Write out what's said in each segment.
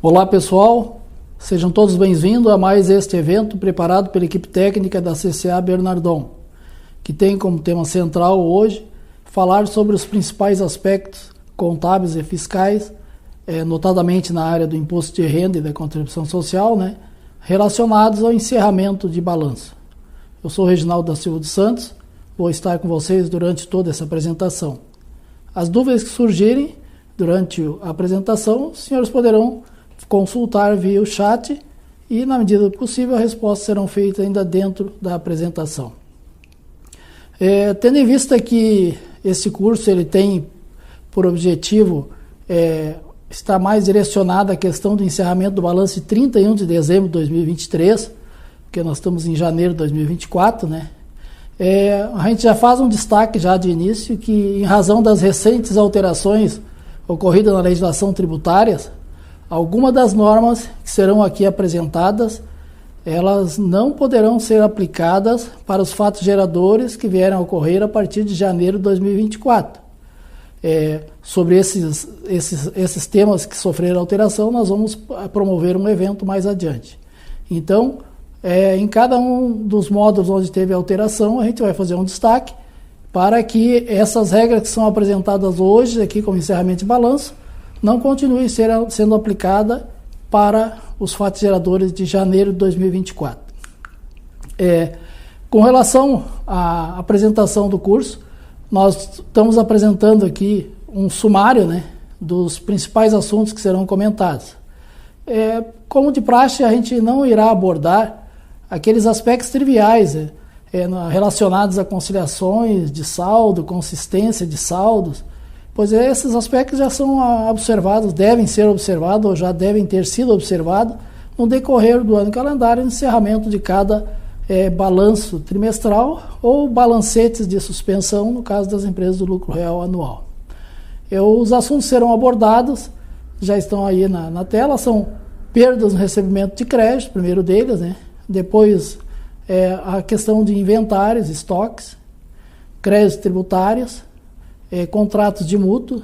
Olá pessoal, sejam todos bem-vindos a mais este evento preparado pela equipe técnica da CCA Bernardon, que tem como tema central hoje falar sobre os principais aspectos contábeis e fiscais, notadamente na área do imposto de renda e da contribuição social, relacionados ao encerramento de balanço. Eu sou Reginaldo da Silva dos Santos, vou estar com vocês durante toda essa apresentação. As dúvidas que surgirem durante a apresentação, os senhores poderão consultar via o chat e, na medida do possível, as respostas serão feitas ainda dentro da apresentação. Tendo em vista que esse curso ele tem por objetivo estar mais direcionado à questão do encerramento do balanço de 31 de dezembro de 2023, porque nós estamos em janeiro de 2024, a gente já faz um destaque já de início que, em razão das recentes alterações ocorridas na legislação tributária, algumas das normas que serão aqui apresentadas, elas não poderão ser aplicadas para os fatos geradores que vierem a ocorrer a partir de janeiro de 2024. Sobre esses temas que sofreram alteração, nós vamos promover um evento mais adiante. Então, em cada um dos módulos onde teve alteração, a gente vai fazer um destaque para que essas regras que são apresentadas hoje, aqui como encerramento de balanço, não continue sendo aplicada para os fatos geradores de janeiro de 2024. Com relação à apresentação do curso, nós estamos apresentando aqui um sumário dos principais assuntos que serão comentados. Como de praxe, a gente não irá abordar aqueles aspectos triviais relacionados a conciliações de saldo, consistência de saldos, pois esses aspectos já são observados, devem ser observados ou já devem ter sido observados no decorrer do ano calendário, no encerramento de cada balanço trimestral ou balancetes de suspensão, no caso das empresas do lucro real anual. Os assuntos serão abordados, já estão aí na tela, são perdas no recebimento de crédito, primeiro deles, depois a questão de inventários, estoques, créditos tributários, contratos de mútuo,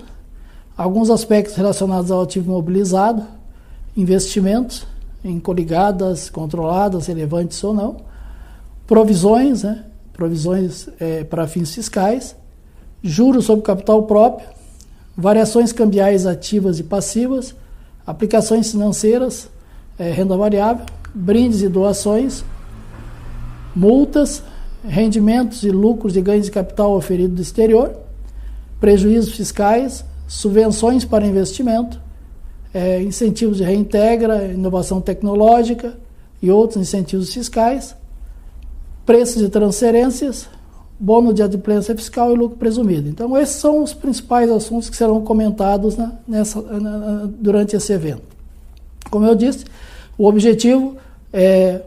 alguns aspectos relacionados ao ativo imobilizado, investimentos em coligadas, controladas, relevantes ou não, provisões para fins fiscais, juros sobre capital próprio, variações cambiais ativas e passivas, aplicações financeiras, renda variável, brindes e doações, multas, rendimentos e lucros e ganhos de capital oferido do exterior, prejuízos fiscais, subvenções para investimento, incentivos de reintegra, inovação tecnológica e outros incentivos fiscais, preços de transferências, bônus de adimplência fiscal e lucro presumido. Então, esses são os principais assuntos que serão comentados durante esse evento. Como eu disse, o objetivo é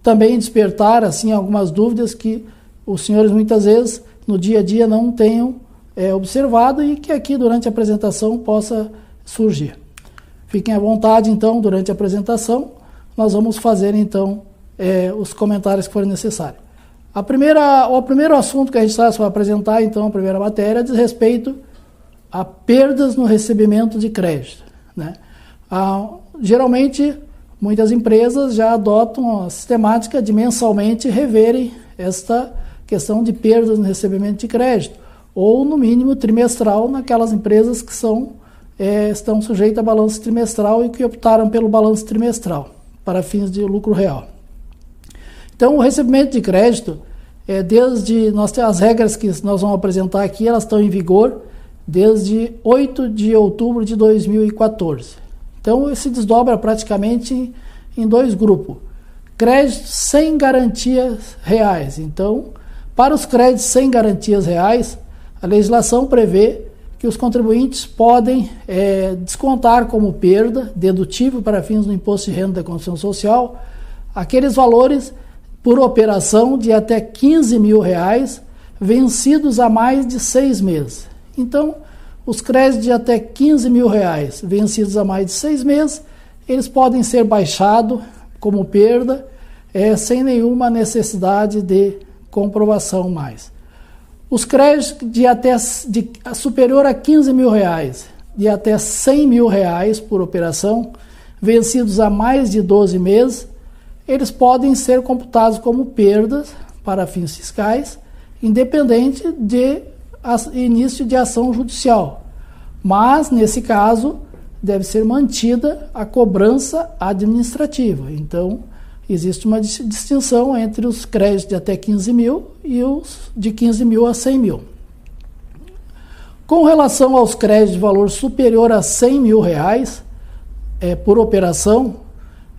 também despertar algumas dúvidas que os senhores muitas vezes no dia a dia não tenham observado e que aqui durante a apresentação possa surgir. Fiquem à vontade então durante a apresentação, nós vamos fazer então os comentários que forem necessários. O primeiro assunto que a gente traz para apresentar então a primeira matéria diz respeito a perdas no recebimento de crédito. Geralmente muitas empresas já adotam a sistemática de mensalmente reverem esta questão de perdas no recebimento de crédito, ou no mínimo trimestral naquelas empresas que estão sujeitas a balanço trimestral e que optaram pelo balanço trimestral para fins de lucro real. Então, o recebimento de crédito, as regras que nós vamos apresentar aqui, elas estão em vigor desde 8 de outubro de 2014. Então, se desdobra praticamente em dois grupos. Créditos sem garantias reais. Então, para os créditos sem garantias reais, a legislação prevê que os contribuintes podem descontar como perda, dedutível para fins do imposto de renda da contribuição social, aqueles valores por operação de até R$15 mil vencidos há mais de 6 meses. Então, os créditos de até R$15 mil vencidos há mais de 6 meses, eles podem ser baixados como perda sem nenhuma necessidade de comprovação mais. Os créditos de superior a R$15 mil, de até R$100 mil por operação, vencidos há mais de 12 meses, eles podem ser computados como perdas para fins fiscais, independente de início de ação judicial. Mas, nesse caso, deve ser mantida a cobrança administrativa. Então, existe uma distinção entre os créditos de até 15 mil e os de 15 mil a 100 mil. Com relação aos créditos de valor superior a 100 mil reais por operação,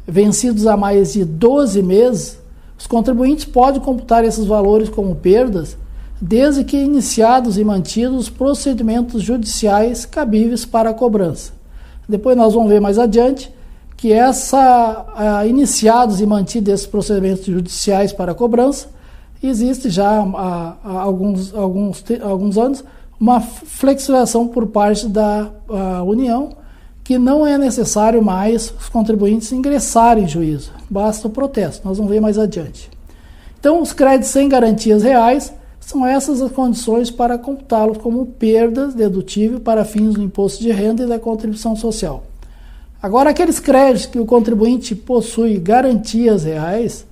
vencidos há mais de 12 meses, os contribuintes podem computar esses valores como perdas, desde que iniciados e mantidos os procedimentos judiciais cabíveis para a cobrança. Depois nós vamos ver mais adiante que iniciados e mantidos esses procedimentos judiciais para a cobrança, existe já há alguns anos uma flexibilização por parte da União, que não é necessário mais os contribuintes ingressarem em juízo, basta o protesto. Nós vamos ver mais adiante. Então, os créditos sem garantias reais são essas as condições para computá-los como perdas dedutíveis para fins do imposto de renda e da contribuição social. Agora, aqueles créditos que o contribuinte possui garantias reais,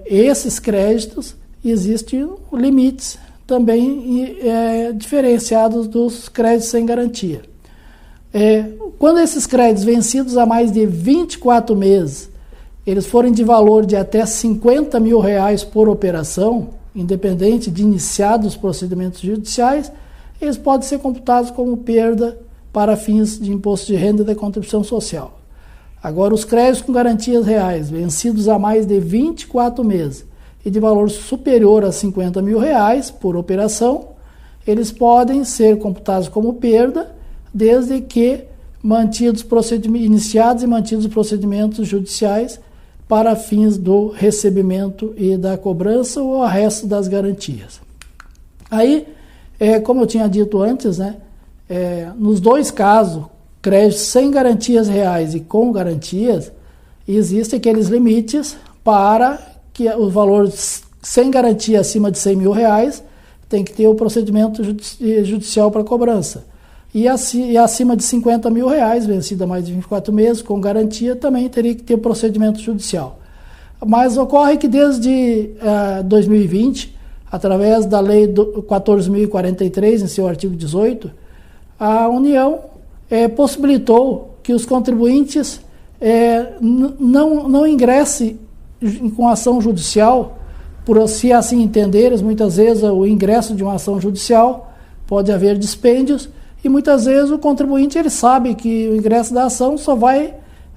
esses créditos existem limites também diferenciados dos créditos sem garantia. Quando esses créditos vencidos há mais de 24 meses, eles forem de valor de até 50 mil reais por operação, independente de iniciados os procedimentos judiciais, eles podem ser computados como perda para fins de imposto de renda e da contribuição social. Agora, os créditos com garantias reais, vencidos há mais de 24 meses e de valor superior a 50 mil reais por operação, eles podem ser computados como perda, desde que iniciados e mantidos os procedimentos judiciais para fins do recebimento e da cobrança ou arresto das garantias. Aí, como eu tinha dito antes, nos dois casos, créditos sem garantias reais e com garantias, existem aqueles limites para que o valor sem garantia acima de 100 mil reais tem que ter o procedimento judicial para cobrança. E acima de 50 mil reais, vencido há mais de 24 meses, com garantia, também teria que ter procedimento judicial. Mas ocorre que desde 2020, através da Lei 14.043, em seu artigo 18, a União possibilitou que os contribuintes não ingressem com ação judicial, por se assim entenderes. Muitas vezes o ingresso de uma ação judicial pode haver dispêndios, e muitas vezes o contribuinte ele sabe que o ingresso da ação só vai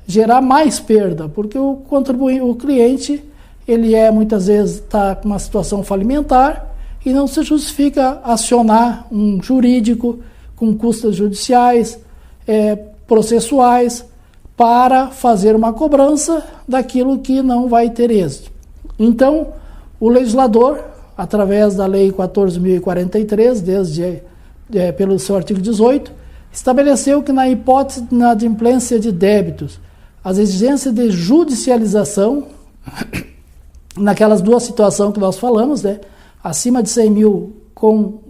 gerar mais perda, porque o cliente ele muitas vezes está com uma situação falimentar e não se justifica acionar um jurídico com custas judiciais, processuais, para fazer uma cobrança daquilo que não vai ter êxito. Então, o legislador, através da Lei 14.043, pelo seu artigo 18, estabeleceu que na hipótese de inadimplência de débitos, as exigências de judicialização, naquelas duas situações que nós falamos, acima de 100 mil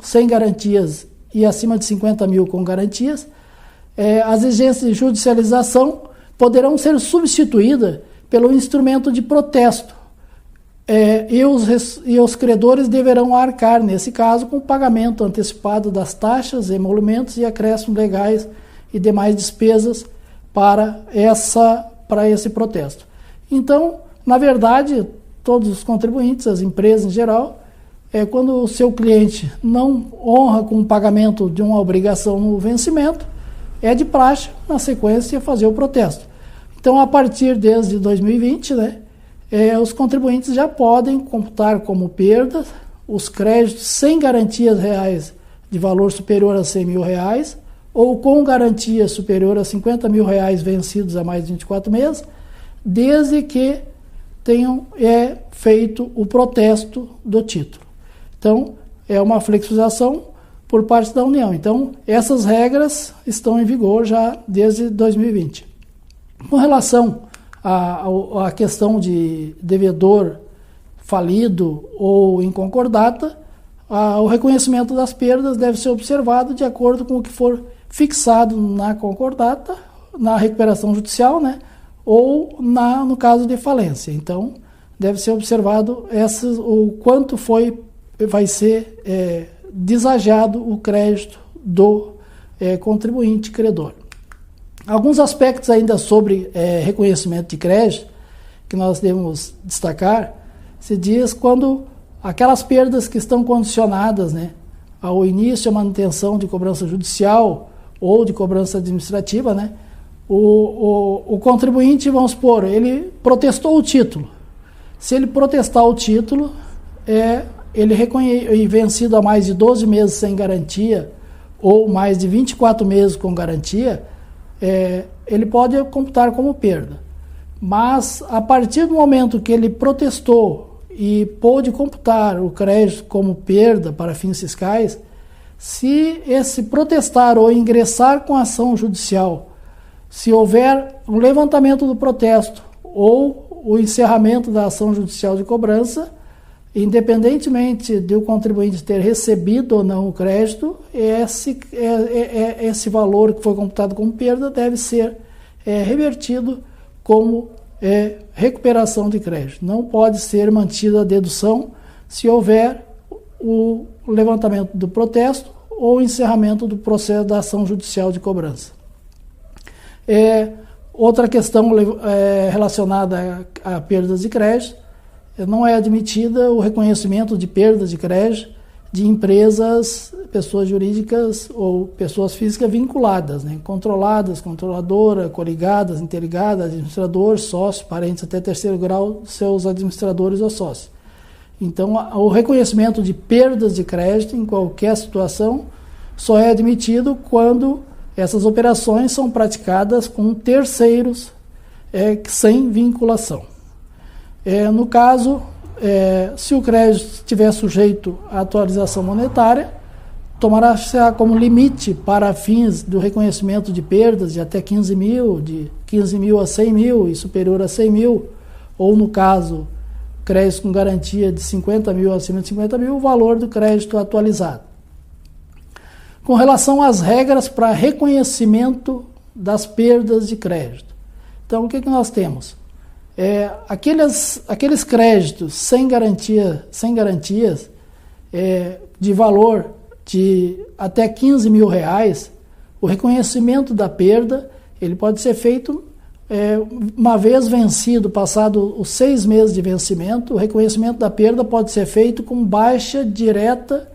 sem garantias e acima de 50 mil com garantias, as exigências de judicialização poderão ser substituídas pelo instrumento de protesto, e os credores deverão arcar, nesse caso, com o pagamento antecipado das taxas, emolumentos e acréscimos legais e demais despesas para esse protesto. Então, na verdade, todos os contribuintes, as empresas em geral, quando o seu cliente não honra com o pagamento de uma obrigação no vencimento, é de praxe, na sequência, fazer o protesto. Então, a partir desde 2020, os contribuintes já podem computar como perda os créditos sem garantias reais de valor superior a 100 mil reais ou com garantia superior a 50 mil reais vencidos há mais de 24 meses, desde que tenham feito o protesto do título. Então, é uma flexibilização por parte da União. Então, essas regras estão em vigor já desde 2020. Com relação a questão de devedor falido ou em concordata, o reconhecimento das perdas deve ser observado de acordo com o que for fixado na concordata na recuperação judicial, né, ou no caso de falência. Então, deve ser observado o quanto vai ser desagiado o crédito do contribuinte credor. Alguns aspectos ainda sobre reconhecimento de crédito que nós devemos destacar, se diz quando aquelas perdas que estão condicionadas, né, ao início e manutenção de cobrança judicial ou de cobrança administrativa, né, o contribuinte, vamos supor, ele protestou o título. Se ele protestar o título, ele vencido há mais de 12 meses sem garantia ou mais de 24 meses com garantia, ele pode computar como perda. Mas, a partir do momento que ele protestou e pôde computar o crédito como perda para fins fiscais, se esse protestar ou ingressar com ação judicial, se houver um levantamento do protesto ou o encerramento da ação judicial de cobrança, independentemente do contribuinte ter recebido ou não o crédito, esse valor que foi computado como perda deve ser revertido como recuperação de crédito. Não pode ser mantida a dedução se houver o levantamento do protesto ou o encerramento do processo da ação judicial de cobrança. Outra questão relacionada a perdas de crédito, não é admitida o reconhecimento de perdas de crédito de empresas, pessoas jurídicas ou pessoas físicas vinculadas, né? Controladas, controladora, coligadas, interligadas, administrador, sócio, parentes até terceiro grau, seus administradores ou sócios. Então, o reconhecimento de perdas de crédito em qualquer situação só é admitido quando essas operações são praticadas com terceiros sem vinculação. No caso, se o crédito estiver sujeito à atualização monetária, tomará-se como limite para fins do reconhecimento de perdas de até 15 mil, de 15 mil a 100 mil e superior a 100 mil, ou no caso, crédito com garantia de 50 mil acima de 50 mil, o valor do crédito atualizado. Com relação às regras para reconhecimento das perdas de crédito. Então, o que nós temos? Aqueles créditos sem garantias de valor de até 15 mil reais, o reconhecimento da perda ele pode ser feito uma vez vencido, passado os 6 meses de vencimento, o reconhecimento da perda pode ser feito com baixa direta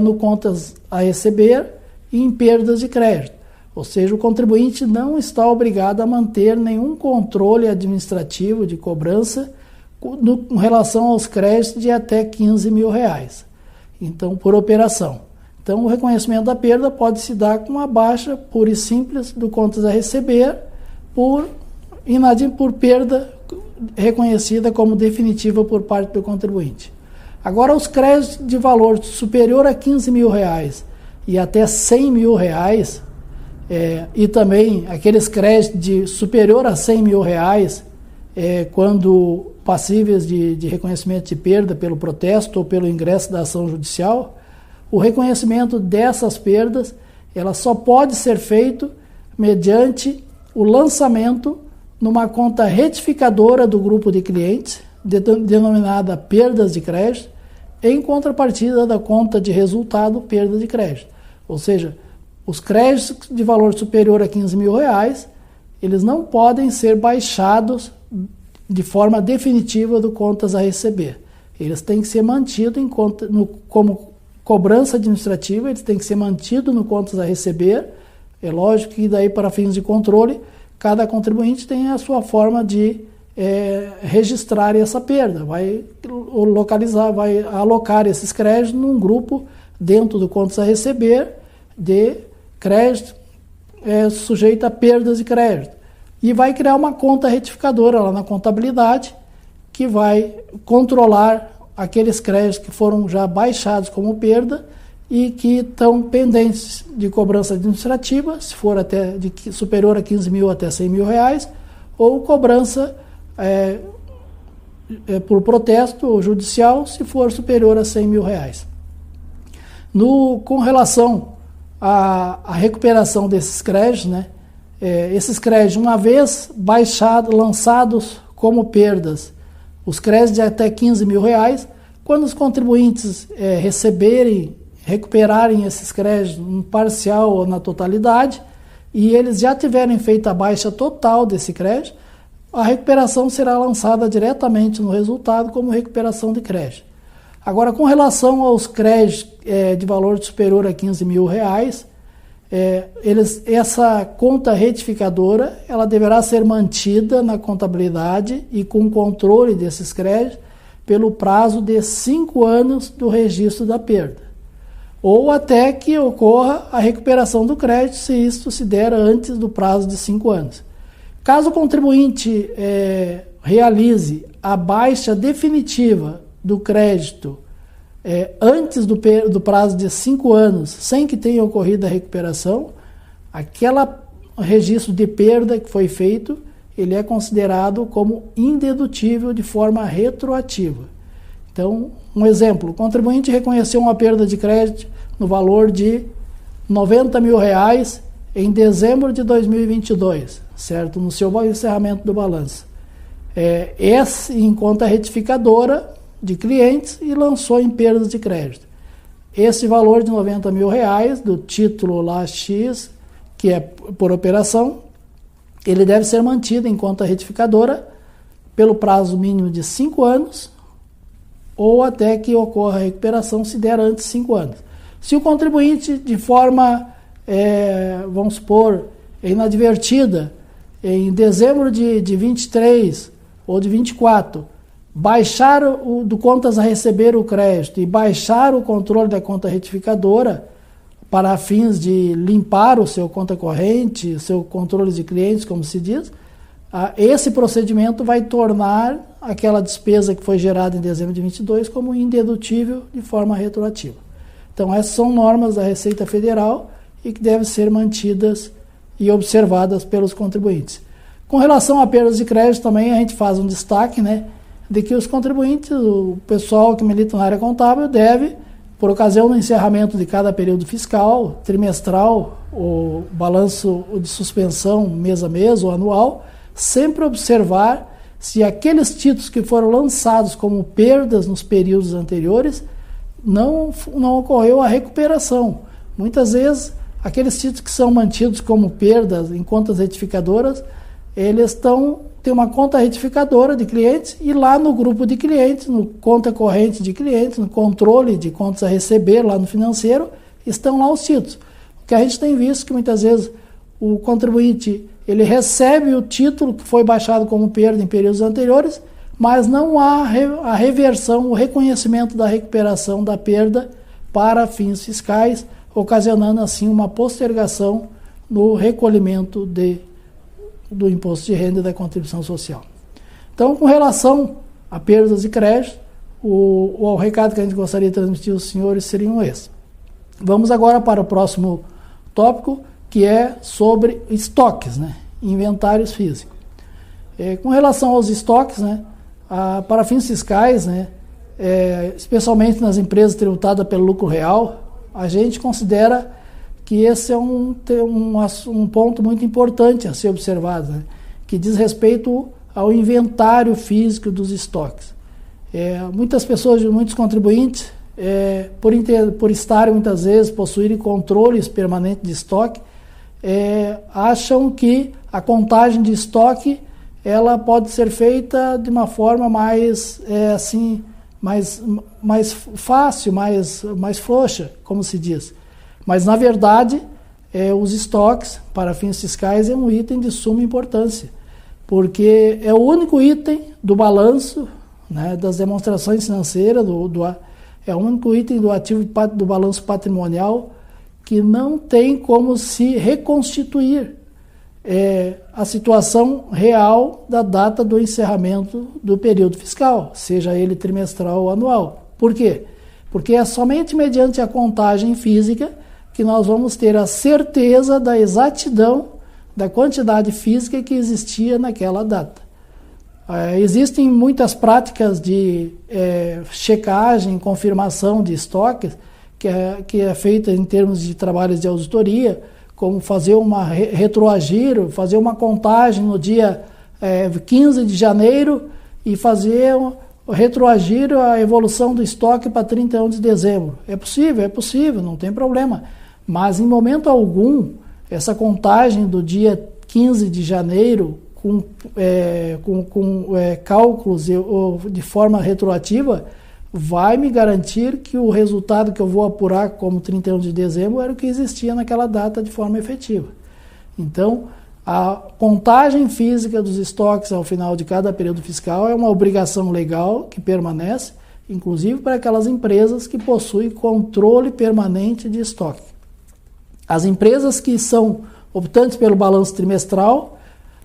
no contas a receber e em perdas de crédito. Ou seja, o contribuinte não está obrigado a manter nenhum controle administrativo de cobrança com relação aos créditos de até 15 mil reais. Então, por operação. Então, o reconhecimento da perda pode se dar com uma baixa pura e simples do contas a receber por perda reconhecida como definitiva por parte do contribuinte. Agora, os créditos de valor superior a 15 mil reais e até 100 mil reais, e também aqueles créditos de superior a 100 mil reais, quando passíveis de reconhecimento de perda pelo protesto ou pelo ingresso da ação judicial, o reconhecimento dessas perdas ela só pode ser feito mediante o lançamento numa conta retificadora do grupo de clientes, denominada perdas de crédito, em contrapartida da conta de resultado perda de crédito. Ou seja, os créditos de valor superior a 15 mil reais, eles não podem ser baixados de forma definitiva do contas a receber. Eles têm que ser mantidos como cobrança administrativa, eles têm que ser mantidos no contas a receber. É lógico que daí para fins de controle, cada contribuinte tem a sua forma de registrar essa perda, vai localizar, vai alocar esses créditos num grupo dentro do contas a receber de crédito sujeito a perdas de crédito. E vai criar uma conta retificadora lá na contabilidade que vai controlar aqueles créditos que foram já baixados como perda e que estão pendentes de cobrança administrativa, se for até superior a 15 mil até 100 mil reais, ou cobrança por protesto judicial, se for superior a 100 mil reais. Com relação à recuperação desses créditos, né, esses créditos, uma vez lançados como perdas, os créditos de até R$15.000, quando os contribuintes recuperarem esses créditos em parcial ou na totalidade, e eles já tiverem feito a baixa total desse crédito, a recuperação será lançada diretamente no resultado como recuperação de crédito. Agora, com relação aos créditos de valor superior a R$15.000, essa conta retificadora ela deverá ser mantida na contabilidade e com controle desses créditos pelo prazo de 5 anos do registro da perda, ou até que ocorra a recuperação do crédito, se isto se der antes do prazo de 5 anos. Caso o contribuinte realize a baixa definitiva do crédito antes do prazo de 5 anos, sem que tenha ocorrido a recuperação, aquele registro de perda que foi feito, ele é considerado como indedutível de forma retroativa. Então, um exemplo, o contribuinte reconheceu uma perda de crédito no valor de R$90.000 em dezembro de 2022, certo? No seu encerramento do balanço. Em conta retificadora de clientes e lançou em perdas de crédito. Esse valor de R$90.000 do título lá X, que é por operação, ele deve ser mantido em conta retificadora pelo prazo mínimo de 5 anos ou até que ocorra a recuperação, se der antes de 5 anos. Se o contribuinte, de forma, vamos supor, inadvertida, em dezembro de 23 ou de 24, baixar do contas a receber o crédito e baixar o controle da conta retificadora para fins de limpar o seu conta corrente, o seu controle de clientes, como se diz, esse procedimento vai tornar aquela despesa que foi gerada em dezembro de 22 como indedutível de forma retroativa. Então, essas são normas da Receita Federal e que devem ser mantidas e observadas pelos contribuintes. Com relação a perdas de crédito, também a gente faz um destaque, de que os contribuintes, o pessoal que milita na área contábil, deve, por ocasião do encerramento de cada período fiscal, trimestral, ou balanço de suspensão mês a mês ou anual, sempre observar se aqueles títulos que foram lançados como perdas nos períodos anteriores não ocorreu a recuperação. Muitas vezes, aqueles títulos que são mantidos como perdas em contas retificadoras, eles têm uma conta retificadora de clientes e lá no grupo de clientes, no conta corrente de clientes, no controle de contas a receber lá no financeiro, estão lá os títulos. O que a gente tem visto que muitas vezes o contribuinte ele recebe o título que foi baixado como perda em períodos anteriores, mas não há a reversão, o reconhecimento da recuperação da perda para fins fiscais, ocasionando assim uma postergação no recolhimento do imposto de renda e da contribuição social. Então, com relação a perdas de crédito, o recado que a gente gostaria de transmitir aos senhores seriam esses. Vamos agora para o próximo tópico, que é sobre estoques, inventários físicos. Com relação aos estoques, para fins fiscais, especialmente nas empresas tributadas pelo lucro real, a gente considera que esse é um ponto muito importante a ser observado, que diz respeito ao inventário físico dos estoques. Muitas pessoas, muitos contribuintes, por estarem muitas vezes, possuírem controles permanentes de estoque, acham que a contagem de estoque ela pode ser feita de uma forma mais fácil, mais frouxa, como se diz. Mas, na verdade, os estoques, para fins fiscais, é um item de suma importância, porque é o único item do balanço, das demonstrações financeiras, é o único item do ativo do balanço patrimonial que não tem como se reconstituir a situação real da data do encerramento do período fiscal, seja ele trimestral ou anual. Por quê? Porque é somente mediante a contagem física que nós vamos ter a certeza da exatidão da quantidade física que existia naquela data. Existem muitas práticas de checagem, confirmação de estoques, que é feita em termos de trabalhos de auditoria, como fazer uma retroagir, fazer uma contagem no dia 15 de janeiro e fazer retroagir a evolução do estoque para 31 de dezembro. É possível, não tem problema. Mas em momento algum, essa contagem do dia 15 de janeiro com cálculos de forma retroativa vai me garantir que o resultado que eu vou apurar como 31 de dezembro era o que existia naquela data de forma efetiva. Então, a contagem física dos estoques ao final de cada período fiscal é uma obrigação legal que permanece, inclusive para aquelas empresas que possuem controle permanente de estoque. As empresas que são optantes pelo balanço trimestral,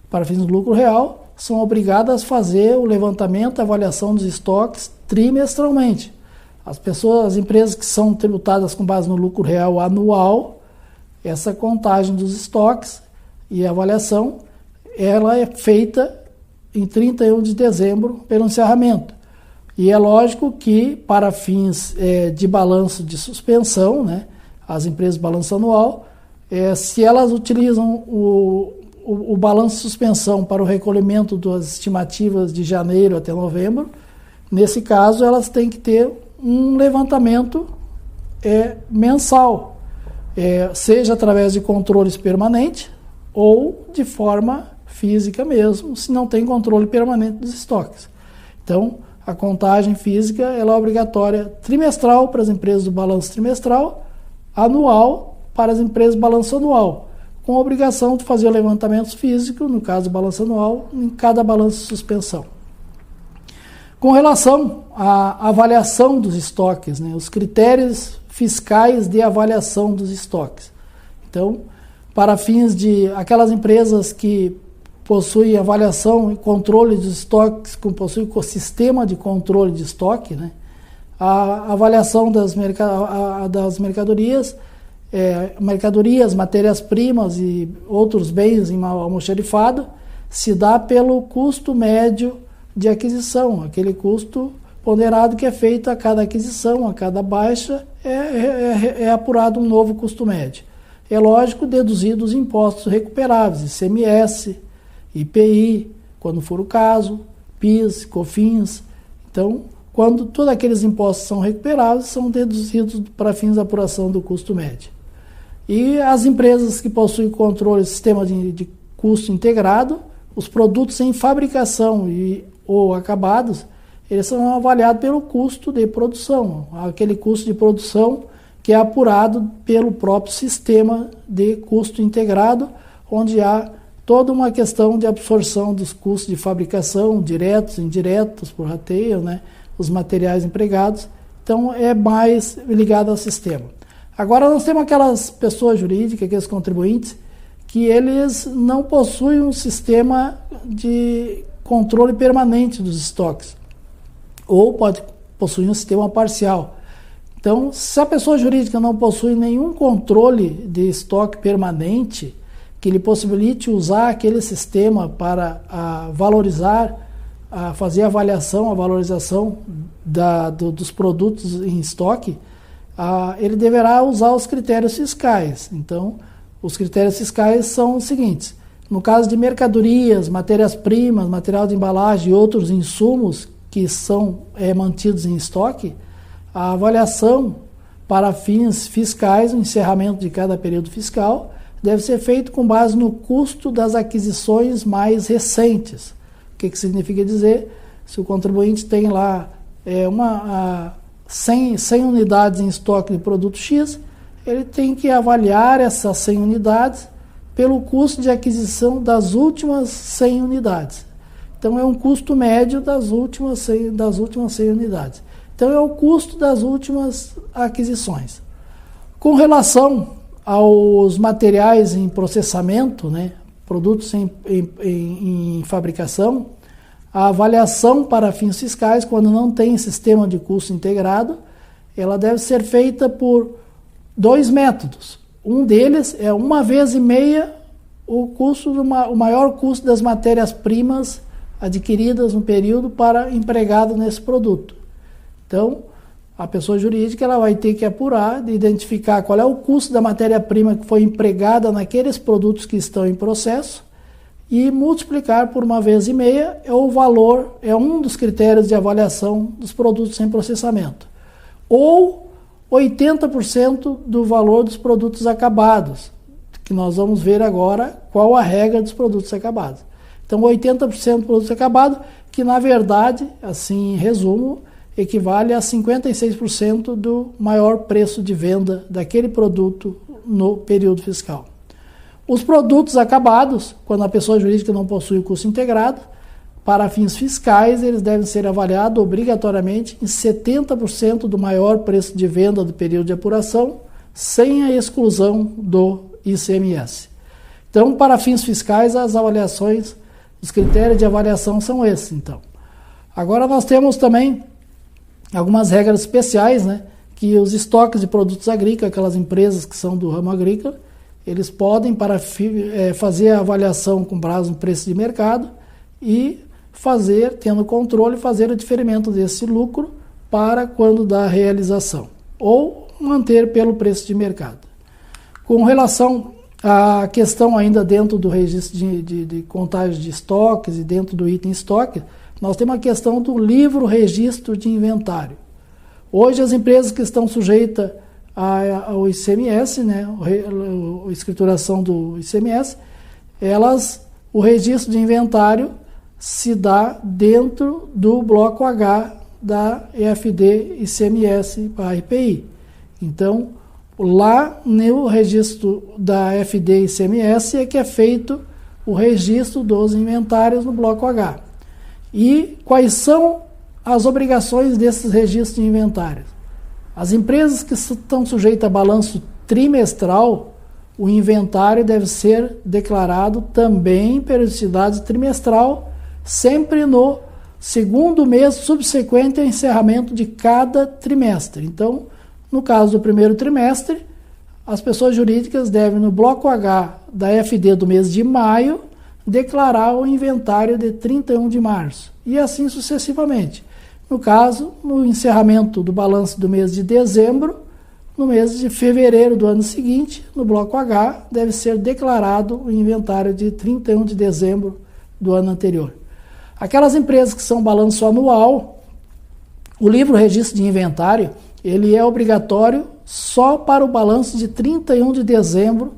para fins do lucro real, são obrigadas a fazer o levantamento e avaliação dos estoques trimestralmente. As empresas que são tributadas com base no lucro real anual, essa contagem dos estoques e a avaliação, ela é feita em 31 de dezembro pelo encerramento. E é lógico que, para fins de balanço de suspensão, né, as empresas de balanço anual, se elas utilizam o balanço de suspensão para o recolhimento das estimativas de janeiro até novembro, nesse caso elas têm que ter um levantamento mensal, seja através de controles permanentes ou de forma física mesmo, se não tem controle permanente dos estoques. Então, a contagem física ela é obrigatória trimestral para as empresas do balanço trimestral, anual para as empresas do balanço anual, com a obrigação de fazer o levantamento físico, no caso do balanço anual, em cada balanço de suspensão. Com relação à avaliação dos estoques, né, os critérios fiscais de avaliação dos estoques. Então, para fins de aquelas empresas que possuem avaliação e controle dos estoques, que possuem sistema de controle de estoque, né, a avaliação das mercadorias, matérias-primas e outros bens em almoxarifado, se dá pelo custo médio de aquisição, aquele custo ponderado que é feito a cada aquisição, a cada baixa, é apurado um novo custo médio. É lógico, deduzido os impostos recuperáveis, ICMS, IPI, quando for o caso, PIS, COFINS. Então, quando todos aqueles impostos são recuperáveis, são deduzidos para fins da apuração do custo médio. E as empresas que possuem controle do sistema de custo integrado, os produtos em fabricação ou acabados, eles são avaliados pelo custo de produção, aquele custo de produção que é apurado pelo próprio sistema de custo integrado, onde há toda uma questão de absorção dos custos de fabricação, diretos, indiretos, por rateio, né, os materiais empregados. Então, é mais ligado ao sistema. Agora, nós temos aquelas pessoas jurídicas, aqueles contribuintes, que eles não possuem um sistema de controle permanente dos estoques, ou pode possuir um sistema parcial. Então, se a pessoa jurídica não possui nenhum controle de estoque permanente, que lhe possibilite usar aquele sistema para valorizar, fazer a avaliação, a valorização dos produtos em estoque, ele deverá usar os critérios fiscais. Então, os critérios fiscais são os seguintes: no caso de mercadorias, matérias-primas, material de embalagem e outros insumos que são mantidos em estoque, a avaliação para fins fiscais, o encerramento de cada período fiscal, deve ser feito com base no custo das aquisições mais recentes. O que significa dizer? Se o contribuinte tem lá 100 unidades em estoque de produto X, ele tem que avaliar essas 100 unidades pelo custo de aquisição das últimas 100 unidades. Então, é um custo médio das últimas 100 unidades. Então, é o custo das últimas aquisições. Com relação aos materiais em processamento, né, produtos em fabricação, a avaliação para fins fiscais, quando não tem sistema de custo integrado, ela deve ser feita por 2 métodos. Um deles é 1,5 vezes o maior custo das matérias-primas adquiridas no período para empregado nesse produto. Então, a pessoa jurídica ela vai ter que apurar, identificar qual é o custo da matéria-prima que foi empregada naqueles produtos que estão em processo e multiplicar por 1,5 vezes é o valor, é um dos critérios de avaliação dos produtos em processamento. Ou 80% do valor dos produtos acabados, que nós vamos ver agora qual a regra dos produtos acabados. Então, 80% dos produtos acabados, que na verdade, assim em resumo, equivale a 56% do maior preço de venda daquele produto no período fiscal. Os produtos acabados, quando a pessoa jurídica não possui o custo integrado, para fins fiscais, eles devem ser avaliados obrigatoriamente em 70% do maior preço de venda do período de apuração, sem a exclusão do ICMS. Então, para fins fiscais, as avaliações, os critérios de avaliação são esses. Então, agora nós temos também algumas regras especiais, né, que os estoques de produtos agrícolas, aquelas empresas que são do ramo agrícola, eles podem, para fazer a avaliação com base no preço de mercado e fazer, tendo controle, fazer o diferimento desse lucro para quando da realização, ou manter pelo preço de mercado. Com relação à questão ainda dentro do registro de contagem de estoques e dentro do item estoque, nós temos a questão do livro registro de inventário. Hoje as empresas que estão sujeitas ao ICMS, né, a escrituração do ICMS, o registro de inventário se dá dentro do bloco H da EFD ICMS para IPI. Então, lá no registro da EFD ICMS é que é feito o registro dos inventários no bloco H. E quais são as obrigações desses registros de inventários? As empresas que estão sujeitas a balanço trimestral, o inventário deve ser declarado também em periodicidade trimestral, sempre no segundo mês subsequente ao encerramento de cada trimestre. Então, no caso do primeiro trimestre, as pessoas jurídicas devem, no bloco H da FD do mês de maio, declarar o inventário de 31 de março, e assim sucessivamente. No caso, no encerramento do balanço do mês de dezembro, no mês de fevereiro do ano seguinte, no bloco H, deve ser declarado o inventário de 31 de dezembro do ano anterior. Aquelas empresas que são balanço anual, o livro registro de inventário, ele é obrigatório só para o balanço de 31 de dezembro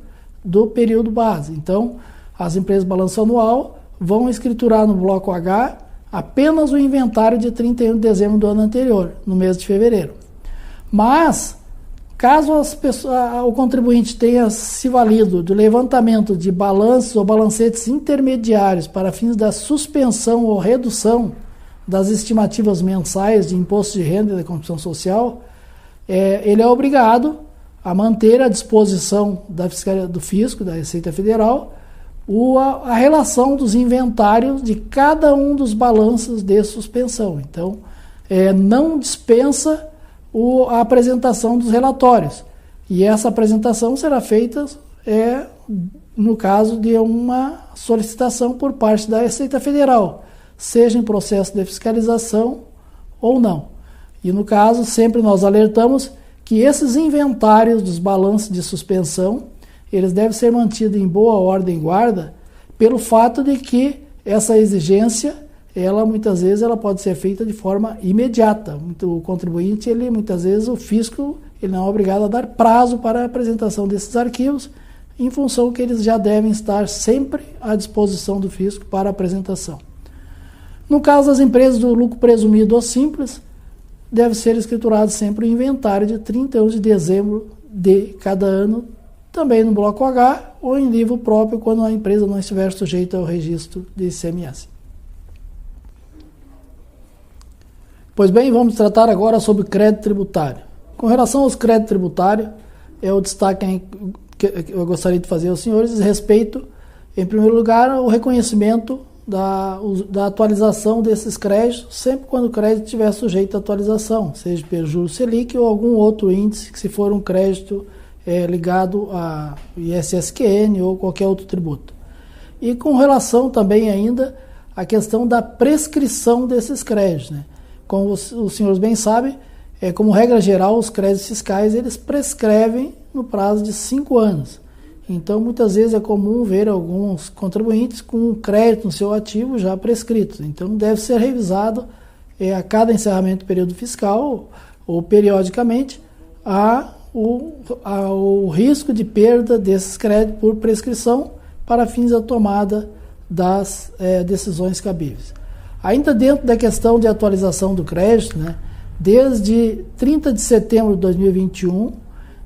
do período base. Então, as empresas balanço anual vão escriturar no bloco H apenas o inventário de 31 de dezembro do ano anterior, no mês de fevereiro. Mas, caso o contribuinte tenha se valido do levantamento de balanços ou balancetes intermediários para fins da suspensão ou redução das estimativas mensais de imposto de renda e da contribuição social, ele é obrigado a manter à disposição do fisco, da Receita Federal, a relação dos inventários de cada um dos balanços de suspensão. Então, não dispensa a apresentação dos relatórios. E essa apresentação será feita no caso de uma solicitação por parte da Receita Federal, seja em processo de fiscalização ou não. E no caso, sempre nós alertamos que esses inventários dos balanços de suspensão, eles devem ser mantidos em boa ordem e guarda, pelo fato de que essa exigência, muitas vezes ela pode ser feita de forma imediata. O contribuinte, muitas vezes o fisco, ele não é obrigado a dar prazo para a apresentação desses arquivos, em função que eles já devem estar sempre à disposição do fisco para apresentação. No caso das empresas do lucro presumido ou simples, deve ser escriturado sempre o inventário de 31 de dezembro de cada ano, também no bloco H ou em livro próprio, quando a empresa não estiver sujeita ao registro de ICMS. Pois bem, vamos tratar agora sobre crédito tributário. Com relação aos créditos tributários, o destaque que eu gostaria de fazer aos senhores respeito, em primeiro lugar, o reconhecimento da atualização desses créditos, sempre quando o crédito estiver sujeito à atualização, seja pelo juros Selic ou algum outro índice, que se for um crédito ligado a ISSQN ou qualquer outro tributo. E com relação também ainda à questão da prescrição desses créditos, né? Como os senhores bem sabem, como regra geral, os créditos fiscais eles prescrevem no prazo de 5 anos. Então, muitas vezes é comum ver alguns contribuintes com um crédito no seu ativo já prescrito. Então, deve ser revisado a cada encerramento do período fiscal ou periodicamente o risco de perda desses créditos por prescrição para fins da tomada das decisões cabíveis. Ainda dentro da questão de atualização do crédito, né, desde 30 de setembro de 2021,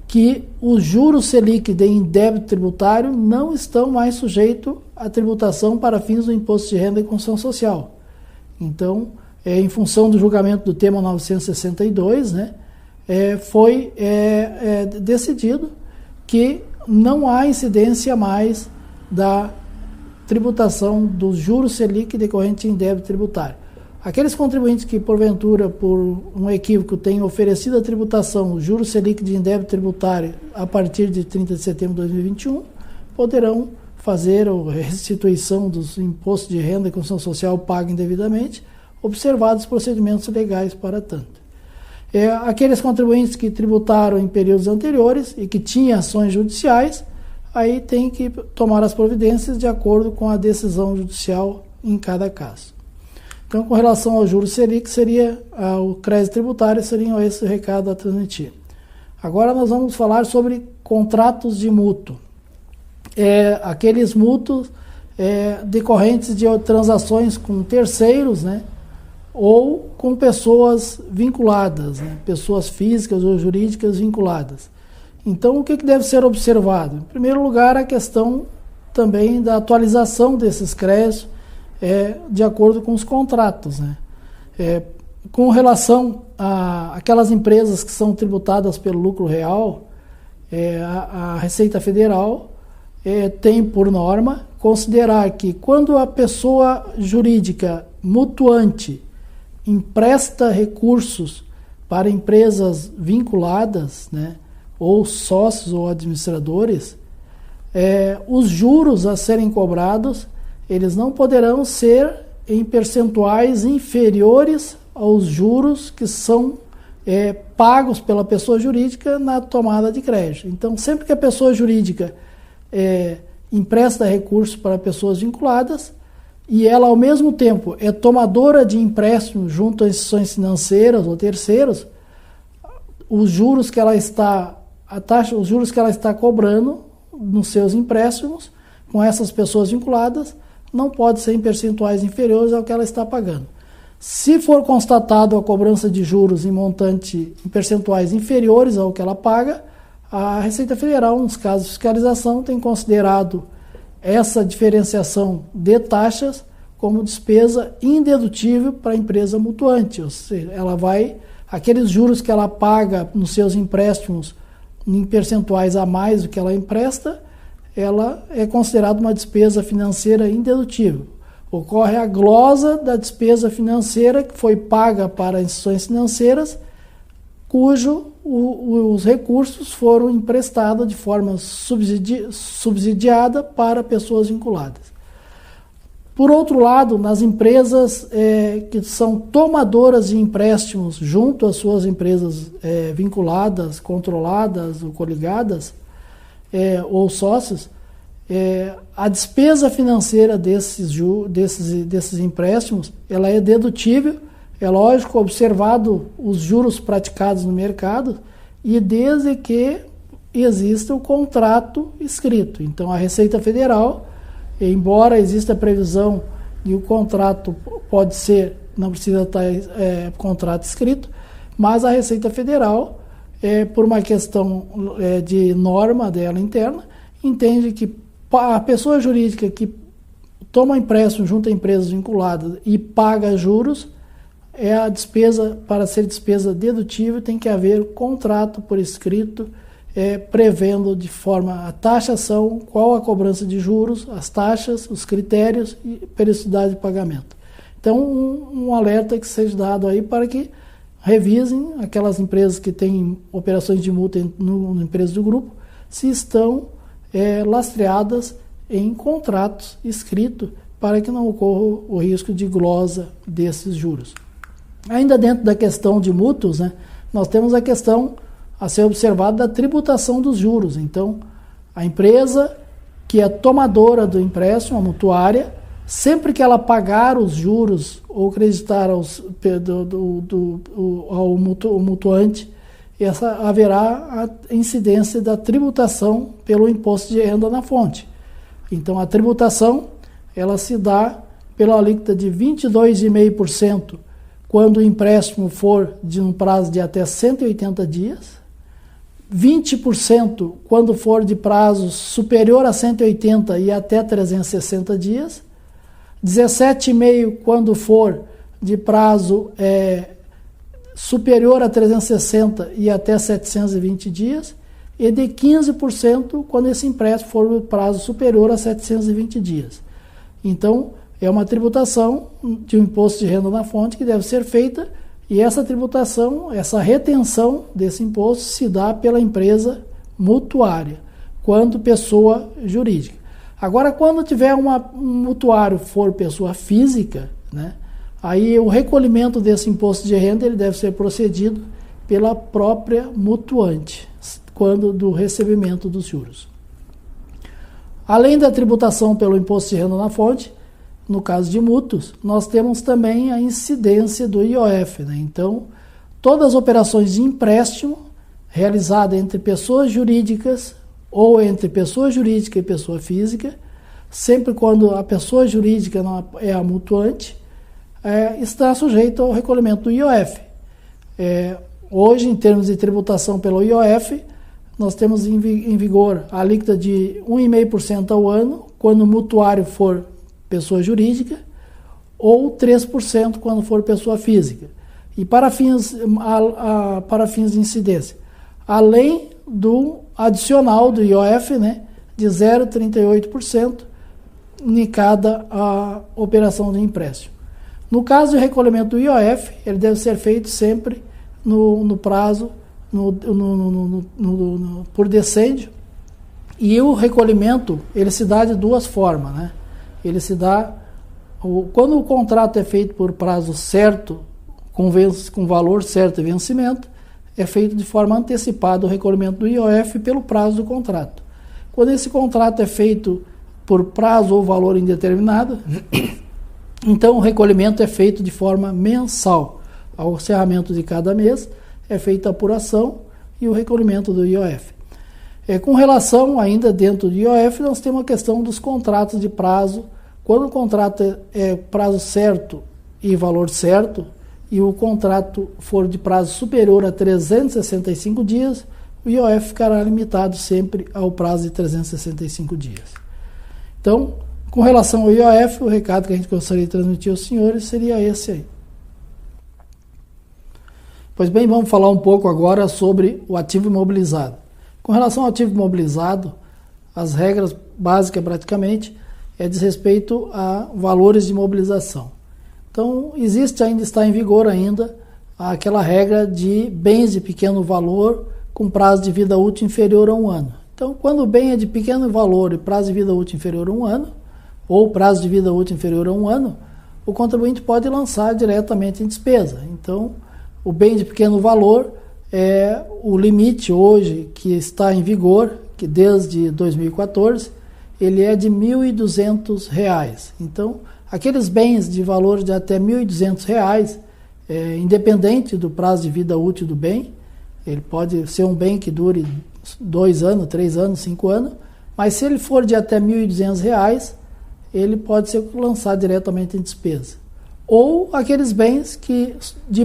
que os juros Selic em débito tributário não estão mais sujeitos à tributação para fins do imposto de renda e construção social. Então, em função do julgamento do tema 962, né, foi decidido que não há incidência mais da tributação dos juros Selic decorrente em débito tributário. Aqueles contribuintes que, porventura, por um equívoco, tenham oferecido a tributação, o juros Selic de débito tributário a partir de 30 de setembro de 2021, poderão fazer a restituição dos impostos de renda e construção social pagos indevidamente, observados procedimentos legais para tanto. Aqueles contribuintes que tributaram em períodos anteriores e que tinham ações judiciais, aí tem que tomar as providências de acordo com a decisão judicial em cada caso. Então, com relação ao juros Selic, o crédito tributário, seria esse o recado a transmitir. Agora nós vamos falar sobre contratos de mútuo. Aqueles mútuos decorrentes de transações com terceiros, né, ou com pessoas vinculadas, né, pessoas físicas ou jurídicas vinculadas. Então, o que deve ser observado? Em primeiro lugar, a questão também da atualização desses créditos de acordo com os contratos, né? Com relação a aquelas empresas que são tributadas pelo lucro real, a Receita Federal tem por norma considerar que quando a pessoa jurídica mutuante empresta recursos para empresas vinculadas, né, ou sócios ou administradores, os juros a serem cobrados eles não poderão ser em percentuais inferiores aos juros que são pagos pela pessoa jurídica na tomada de crédito. Então, sempre que a pessoa jurídica empresta recursos para pessoas vinculadas e ela, ao mesmo tempo, é tomadora de empréstimo junto a instituições financeiras ou terceiros, os juros que ela está cobrando nos seus empréstimos com essas pessoas vinculadas não pode ser em percentuais inferiores ao que ela está pagando. Se for constatado a cobrança de juros em percentuais inferiores ao que ela paga, a Receita Federal, nos casos de fiscalização, tem considerado essa diferenciação de taxas como despesa indedutível para a empresa mutuante. Ou seja, aqueles juros que ela paga nos seus empréstimos em percentuais a mais do que ela empresta, ela é considerada uma despesa financeira indedutível. Ocorre a glosa da despesa financeira que foi paga para instituições financeiras, os recursos foram emprestados de forma subsidiada para pessoas vinculadas. Por outro lado, nas empresas que são tomadoras de empréstimos junto às suas empresas vinculadas, controladas ou coligadas, ou sócios, a despesa financeira desses empréstimos ela é dedutível, é lógico, observado os juros praticados no mercado e desde que exista o contrato escrito. Então, a Receita Federal, embora exista a previsão de o contrato não precisa estar contrato escrito, mas a Receita Federal, por uma questão de norma dela interna, entende que a pessoa jurídica que toma empréstimo junto a empresas vinculadas e paga juros, a despesa, para ser despesa dedutível, tem que haver contrato por escrito, prevendo de forma a taxação, qual a cobrança de juros, as taxas, os critérios e periodicidade de pagamento. Então, um alerta que seja dado aí para que revisem aquelas empresas que têm operações de multa no empresa do grupo, se estão lastreadas em contratos escritos para que não ocorra o risco de glosa desses juros. Ainda dentro da questão de mútuos, né, nós temos a questão a ser observada da tributação dos juros. Então, a empresa que é tomadora do empréstimo, a mutuária, sempre que ela pagar os juros ou creditar ao mutuante, haverá a incidência da tributação pelo imposto de renda na fonte. Então, a tributação ela se dá pela alíquota de 22,5% quando o empréstimo for de um prazo de até 180 dias, 20% quando for de prazo superior a 180 e até 360 dias, 17,5% quando for de prazo superior a 360 e até 720 dias, e de 15% quando esse empréstimo for de prazo superior a 720 dias. Então, é uma tributação de um imposto de renda na fonte que deve ser feita, e essa tributação, essa retenção desse imposto se dá pela empresa mutuária, quando pessoa jurídica. Agora, quando tiver um mutuário for pessoa física, né, aí o recolhimento desse imposto de renda ele deve ser procedido pela própria mutuante, quando do recebimento dos juros. Além da tributação pelo imposto de renda na fonte, no caso de mútuos, nós temos também a incidência do IOF. Né? Então, todas as operações de empréstimo realizadas entre pessoas jurídicas ou entre pessoa jurídica e pessoa física, sempre quando a pessoa jurídica é a mutuante, está sujeito ao recolhimento do IOF. Hoje, em termos de tributação pelo IOF, nós temos em vigor a alíquota de 1,5% ao ano, quando o mutuário for pessoa jurídica, ou 3% quando for pessoa física. E para fins de incidência, além do adicional do IOF, né, de 0,38% em cada operação de empréstimo. No caso de recolhimento do IOF, ele deve ser feito sempre no prazo, por decêndio, e o recolhimento ele se dá de duas formas, né? Ele se dá quando o contrato é feito por prazo certo, com valor certo e vencimento, é feito de forma antecipada o recolhimento do IOF pelo prazo do contrato. Quando esse contrato é feito por prazo ou valor indeterminado, então o recolhimento é feito de forma mensal. Ao encerramento de cada mês é feita a apuração e o recolhimento do IOF. Com relação ainda dentro do IOF, nós temos a questão dos contratos de prazo. Quando o contrato é prazo certo e valor certo, e o contrato for de prazo superior a 365 dias, o IOF ficará limitado sempre ao prazo de 365 dias. Então, com relação ao IOF, o recado que a gente gostaria de transmitir aos senhores seria esse aí. Pois bem, vamos falar um pouco agora sobre o ativo imobilizado. Com relação ao ativo imobilizado, as regras básicas praticamente diz respeito a valores de imobilização. Então, está em vigor ainda aquela regra de bens de pequeno valor com prazo de vida útil inferior a 1 ano. Então, quando o bem é de pequeno valor e prazo de vida útil inferior a 1 ano, ou prazo de vida útil inferior a 1 ano, o contribuinte pode lançar diretamente em despesa. Então, o bem de pequeno valor é o limite hoje que está em vigor, que desde 2014, ele é de R$ 1.200. Então, aqueles bens de valor de até R$ 1.200, independente do prazo de vida útil do bem, ele pode ser um bem que dure 2 anos, 3 anos, 5 anos, mas se ele for de até R$ 1.200, ele pode ser lançado diretamente em despesa. Ou aqueles bens que de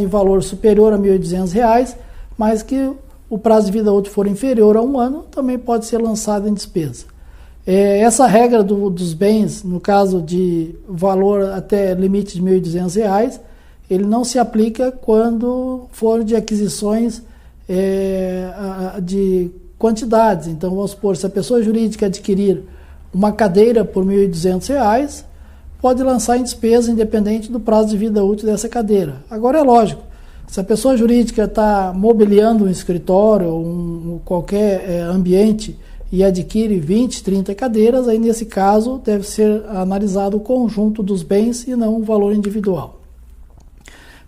valor superior a R$ 1.200, mas que o prazo de vida útil for inferior a 1 ano, também pode ser lançado em despesa. Essa regra dos bens, no caso de valor até limite de R$ 1.200, ele não se aplica quando for de aquisições de quantidades. Então, vamos supor, se a pessoa jurídica adquirir uma cadeira por R$ 1.200, pode lançar em despesa independente do prazo de vida útil dessa cadeira. Agora é lógico, se a pessoa jurídica está mobiliando um escritório ou qualquer ambiente e adquire 20, 30 cadeiras, aí nesse caso deve ser analisado o conjunto dos bens e não o valor individual.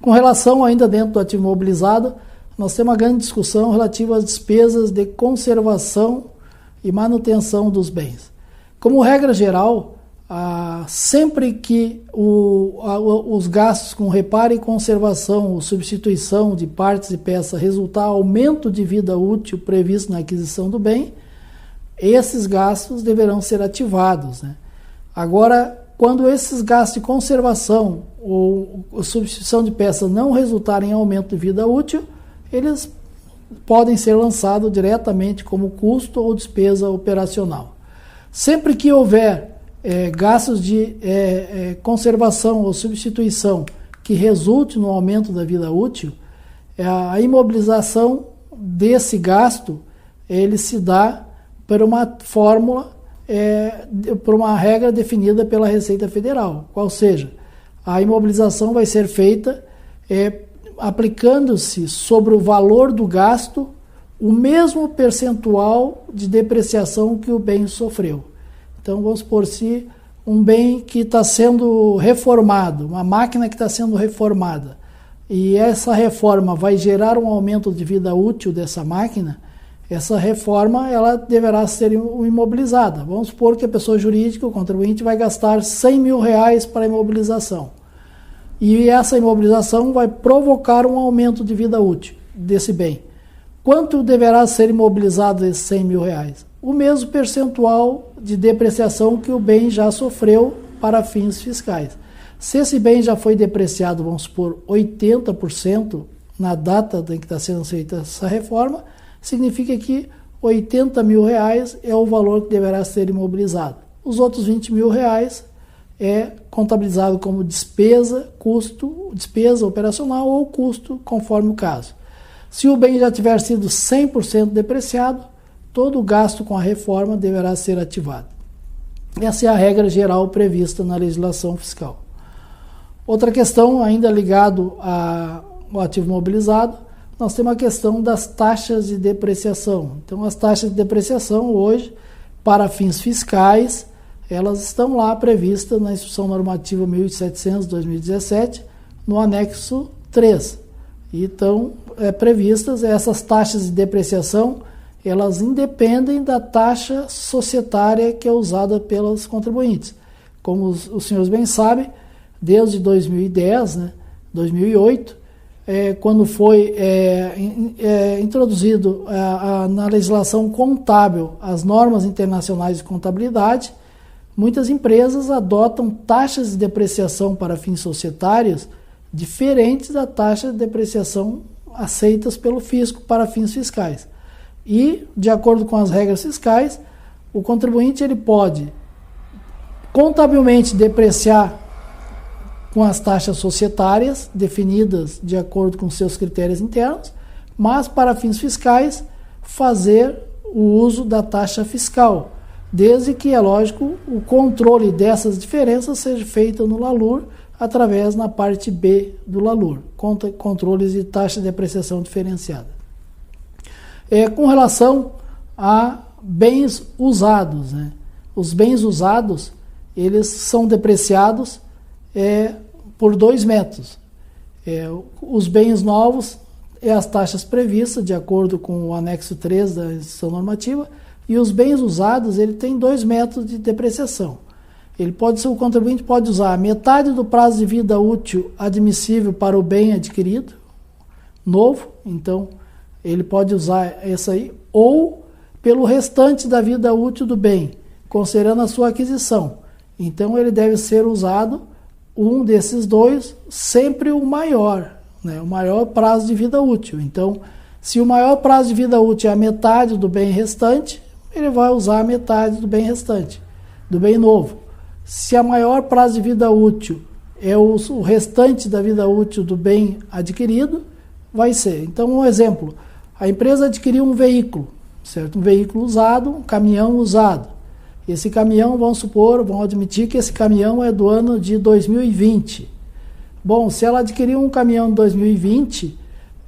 Com relação ainda dentro do ativo imobilizado, nós temos uma grande discussão relativa às despesas de conservação e manutenção dos bens. Como regra geral, sempre que os gastos com reparo e conservação ou substituição de partes e peças resultar aumento de vida útil previsto na aquisição do bem, esses gastos deverão ser ativados, né? Agora, quando esses gastos de conservação ou substituição de peças não resultarem em aumento de vida útil, eles podem ser lançados diretamente como custo ou despesa operacional. Sempre que houver gastos de conservação ou substituição que resulte no aumento da vida útil, a imobilização desse gasto ele se dá por uma fórmula, por uma regra definida pela Receita Federal, qual seja, a imobilização vai ser feita aplicando-se sobre o valor do gasto o mesmo percentual de depreciação que o bem sofreu. Então, vamos supor, se um bem que está sendo reformado, uma máquina que está sendo reformada, e essa reforma vai gerar um aumento de vida útil dessa máquina, essa reforma ela deverá ser imobilizada. Vamos supor que a pessoa jurídica, o contribuinte, vai gastar R$100 mil para a imobilização. E essa imobilização vai provocar um aumento de vida útil desse bem. Quanto deverá ser imobilizado esses R$100 mil? O mesmo percentual de depreciação que o bem já sofreu para fins fiscais. Se esse bem já foi depreciado, vamos supor, 80% na data em que está sendo feita essa reforma, significa que R$80 mil é o valor que deverá ser imobilizado. Os outros R$20 mil é contabilizado como despesa, custo, despesa operacional ou custo, conforme o caso. Se o bem já tiver sido 100% depreciado, todo o gasto com a reforma deverá ser ativado. Essa é a regra geral prevista na legislação fiscal. Outra questão, ainda ligado ao ativo mobilizado, nós temos a questão das taxas de depreciação. Então, as taxas de depreciação hoje, para fins fiscais, elas estão lá previstas na Instrução Normativa 1700/2017, no anexo 3. E estão previstas essas taxas de depreciação, elas independem da taxa societária que é usada pelos contribuintes. Como os senhores bem sabem, desde 2010, 2008, quando foi introduzido na legislação contábil as normas internacionais de contabilidade, muitas empresas adotam taxas de depreciação para fins societários diferentes da taxa de depreciação aceitas pelo fisco para fins fiscais. E, de acordo com as regras fiscais, o contribuinte ele pode contabilmente depreciar com as taxas societárias definidas de acordo com seus critérios internos, mas para fins fiscais fazer o uso da taxa fiscal, desde que, é lógico, o controle dessas diferenças seja feito no LALUR através na parte B do LALUR, controles de taxa de depreciação diferenciada. Com relação a bens usados, os bens usados eles são depreciados por 2 métodos. Os bens novos as taxas previstas de acordo com o anexo 3 da Instrução Normativa, e os bens usados ele tem 2 métodos de depreciação. O contribuinte pode usar metade do prazo de vida útil admissível para o bem adquirido novo, então ele pode usar essa aí, ou pelo restante da vida útil do bem, considerando a sua aquisição. Então ele deve ser usado um desses 2, sempre o maior prazo de vida útil. Então, se o maior prazo de vida útil é a metade do bem restante, ele vai usar a metade do bem restante, do bem novo. Se a maior prazo de vida útil é o restante da vida útil do bem adquirido, vai ser. Então, um exemplo, a empresa adquiriu um veículo, certo? Um veículo usado, um caminhão usado. Esse caminhão, vamos admitir que esse caminhão é do ano de 2020. Bom, se ela adquiriu um caminhão em 2020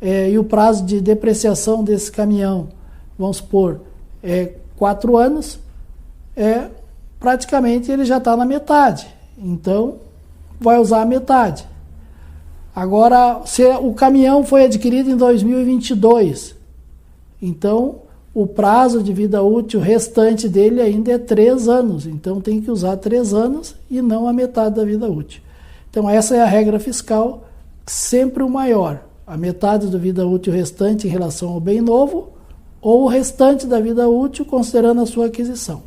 e o prazo de depreciação desse caminhão, vamos supor, 4 anos, praticamente ele já está na metade. Então, vai usar a metade. Agora, se o caminhão foi adquirido em 2022, então o prazo de vida útil restante dele ainda é 3 anos. Então tem que usar 3 anos e não a metade da vida útil. Então essa é a regra fiscal, sempre o maior. A metade da vida útil restante em relação ao bem novo ou o restante da vida útil considerando a sua aquisição.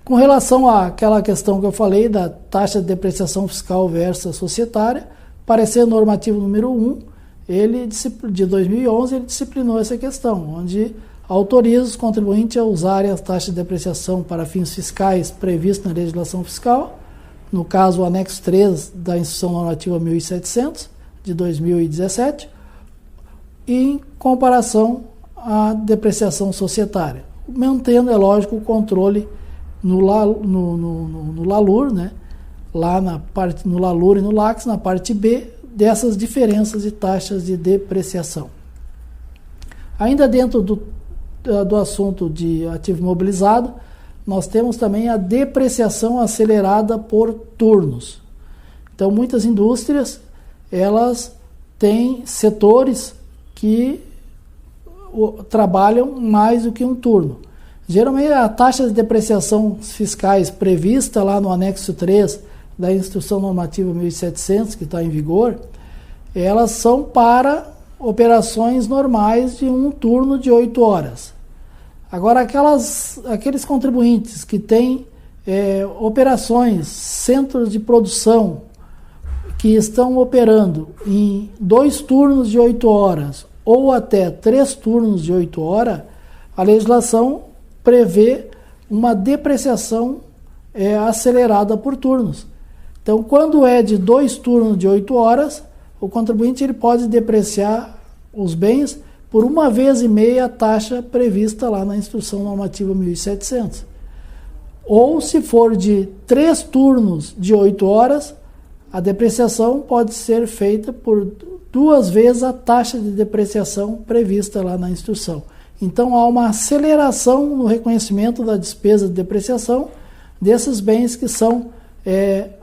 Com relação àquela questão que eu falei da taxa de depreciação fiscal versus societária, parecer normativo número 1, ele, de 2011, ele disciplinou essa questão, onde autoriza os contribuintes a usarem as taxas de depreciação para fins fiscais previstos na legislação fiscal, no caso o anexo 3 da Instrução Normativa 1700, de 2017, em comparação à depreciação societária, mantendo, é lógico, o controle no LALUR, né? Lá na parte, no LALUR e no LACS, na parte B, dessas diferenças de taxas de depreciação. Ainda dentro do assunto de ativo imobilizado, nós temos também a depreciação acelerada por turnos. Então, muitas indústrias, elas têm setores que trabalham mais do que um turno. Geralmente, a taxa de depreciação fiscais prevista lá no anexo 3 da Instrução Normativa 1700, que está em vigor, elas são para operações normais de um turno de 8 horas. Agora, aqueles contribuintes que têm operações, centros de produção, que estão operando em 2 turnos de 8 horas ou até 3 turnos de 8 horas, a legislação prevê uma depreciação acelerada por turnos. Então, quando é de 2 turnos de 8 horas, o contribuinte ele pode depreciar os bens por 1,5 vezes a taxa prevista lá na Instrução Normativa 1700. Ou, se for de 3 turnos de 8 horas, a depreciação pode ser feita por 2 vezes a taxa de depreciação prevista lá na instrução. Então, há uma aceleração no reconhecimento da despesa de depreciação desses bens que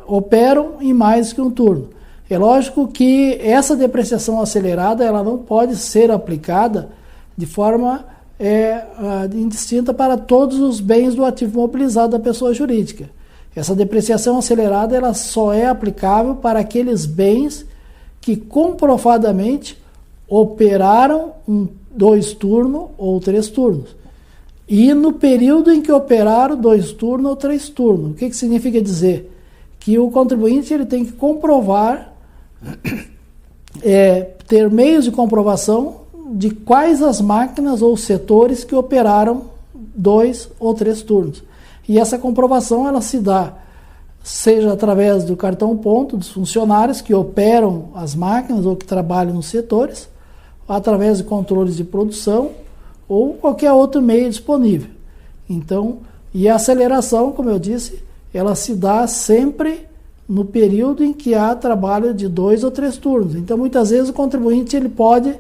operam em mais que um turno. É lógico que essa depreciação acelerada ela não pode ser aplicada de forma indistinta para todos os bens do ativo imobilizado da pessoa jurídica. Essa depreciação acelerada ela só é aplicável para aqueles bens que comprovadamente operaram 2 turnos ou 3 turnos. E no período em que operaram 2 turnos ou 3 turnos. O que significa dizer? Que o contribuinte ele tem que comprovar, ter meios de comprovação de quais as máquinas ou setores que operaram 2 ou 3 turnos. E essa comprovação ela se dá, seja através do cartão ponto dos funcionários que operam as máquinas ou que trabalham nos setores, através de controles de produção ou qualquer outro meio disponível. Então, e a aceleração, como eu disse, ela se dá sempre no período em que há trabalho de 2 ou 3 turnos. Então, muitas vezes o contribuinte ele pode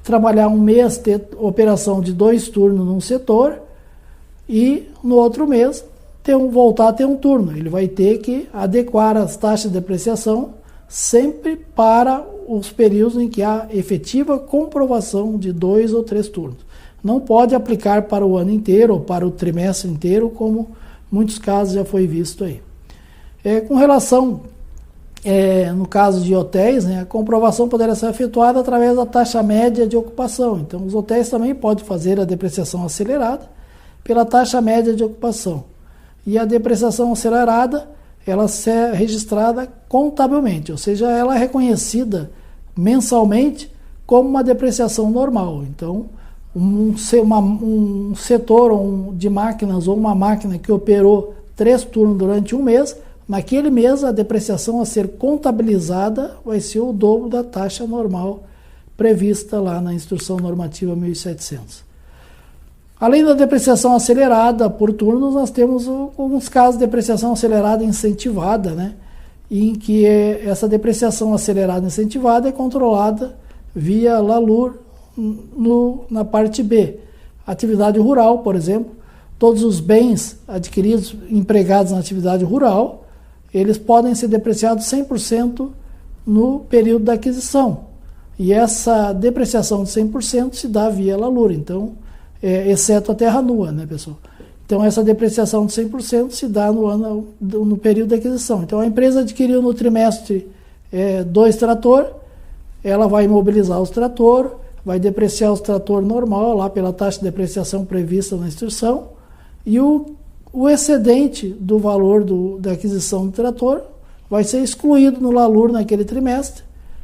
trabalhar um mês, ter operação de 2 turnos num setor e no outro mês voltar a ter um turno. Ele vai ter que adequar as taxas de depreciação sempre para os períodos em que há efetiva comprovação de 2 ou 3 turnos. Não pode aplicar para o ano inteiro ou para o trimestre inteiro, como muitos casos já foi visto aí. Com relação, no caso de hotéis, a comprovação poderá ser efetuada através da taxa média de ocupação. Então, os hotéis também podem fazer a depreciação acelerada pela taxa média de ocupação. E a depreciação acelerada, ela é registrada contabilmente, ou seja, ela é reconhecida mensalmente como uma depreciação normal. Então, um setor de máquinas ou uma máquina que operou 3 turnos durante um mês, naquele mês a depreciação a ser contabilizada vai ser o dobro da taxa normal prevista lá na Instrução Normativa 1700. Além da depreciação acelerada por turnos, nós temos alguns casos de depreciação acelerada incentivada, em que essa depreciação acelerada incentivada é controlada via LALUR na parte B. Atividade rural, por exemplo, todos os bens adquiridos, empregados na atividade rural, eles podem ser depreciados 100% no período da aquisição. E essa depreciação de 100% se dá via LALUR, então, exceto a terra nua, né, pessoal? Então, essa depreciação de 100% se dá no período da aquisição. Então, a empresa adquiriu no trimestre 2 tratores, ela vai imobilizar os tratores, vai depreciar os tratores normal, lá pela taxa de depreciação prevista na instrução, e o excedente do valor da aquisição do trator vai ser excluído no LALUR naquele trimestre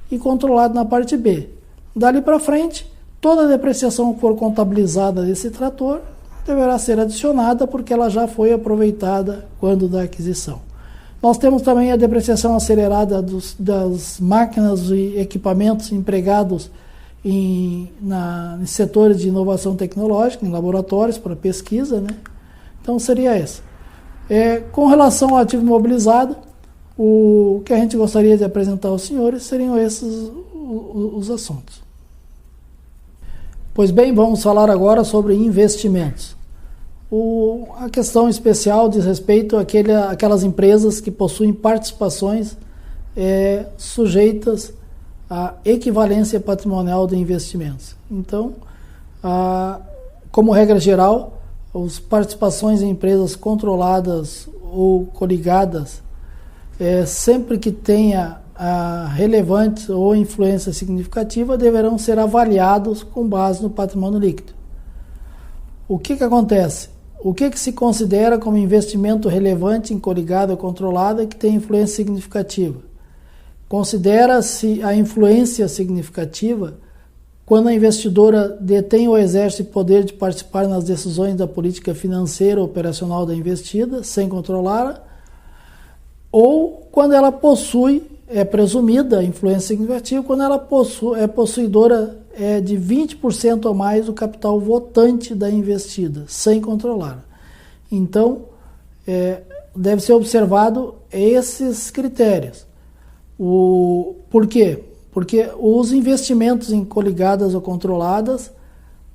e controlado na parte B. Dali para frente, toda a depreciação que for contabilizada desse trator deverá ser adicionada porque ela já foi aproveitada quando da aquisição. Nós temos também a depreciação acelerada das máquinas e equipamentos empregados em setores de inovação tecnológica, em laboratórios para pesquisa, né? Então seria essa. Com relação ao ativo imobilizado, o que a gente gostaria de apresentar aos senhores seriam esses os assuntos. Pois bem, vamos falar agora sobre investimentos. A questão especial diz respeito àquelas empresas que possuem participações sujeitas à equivalência patrimonial de investimentos. Então, como regra geral, as participações em empresas controladas ou coligadas, sempre que tenha relevante ou influência significativa, deverão ser avaliados com base no patrimônio líquido. O que acontece? O que se considera como investimento relevante em coligada ou controlada que tem influência significativa? Considera-se a influência significativa quando a investidora detém ou exerce poder de participar nas decisões da política financeira ou operacional da investida, sem controlá-la, ou quando ela possui, presumida a influência significativa, quando ela é possuidora de 20% ou mais do capital votante da investida, sem controlar. Então, deve ser observado esses critérios. Por quê? Porque os investimentos em coligadas ou controladas,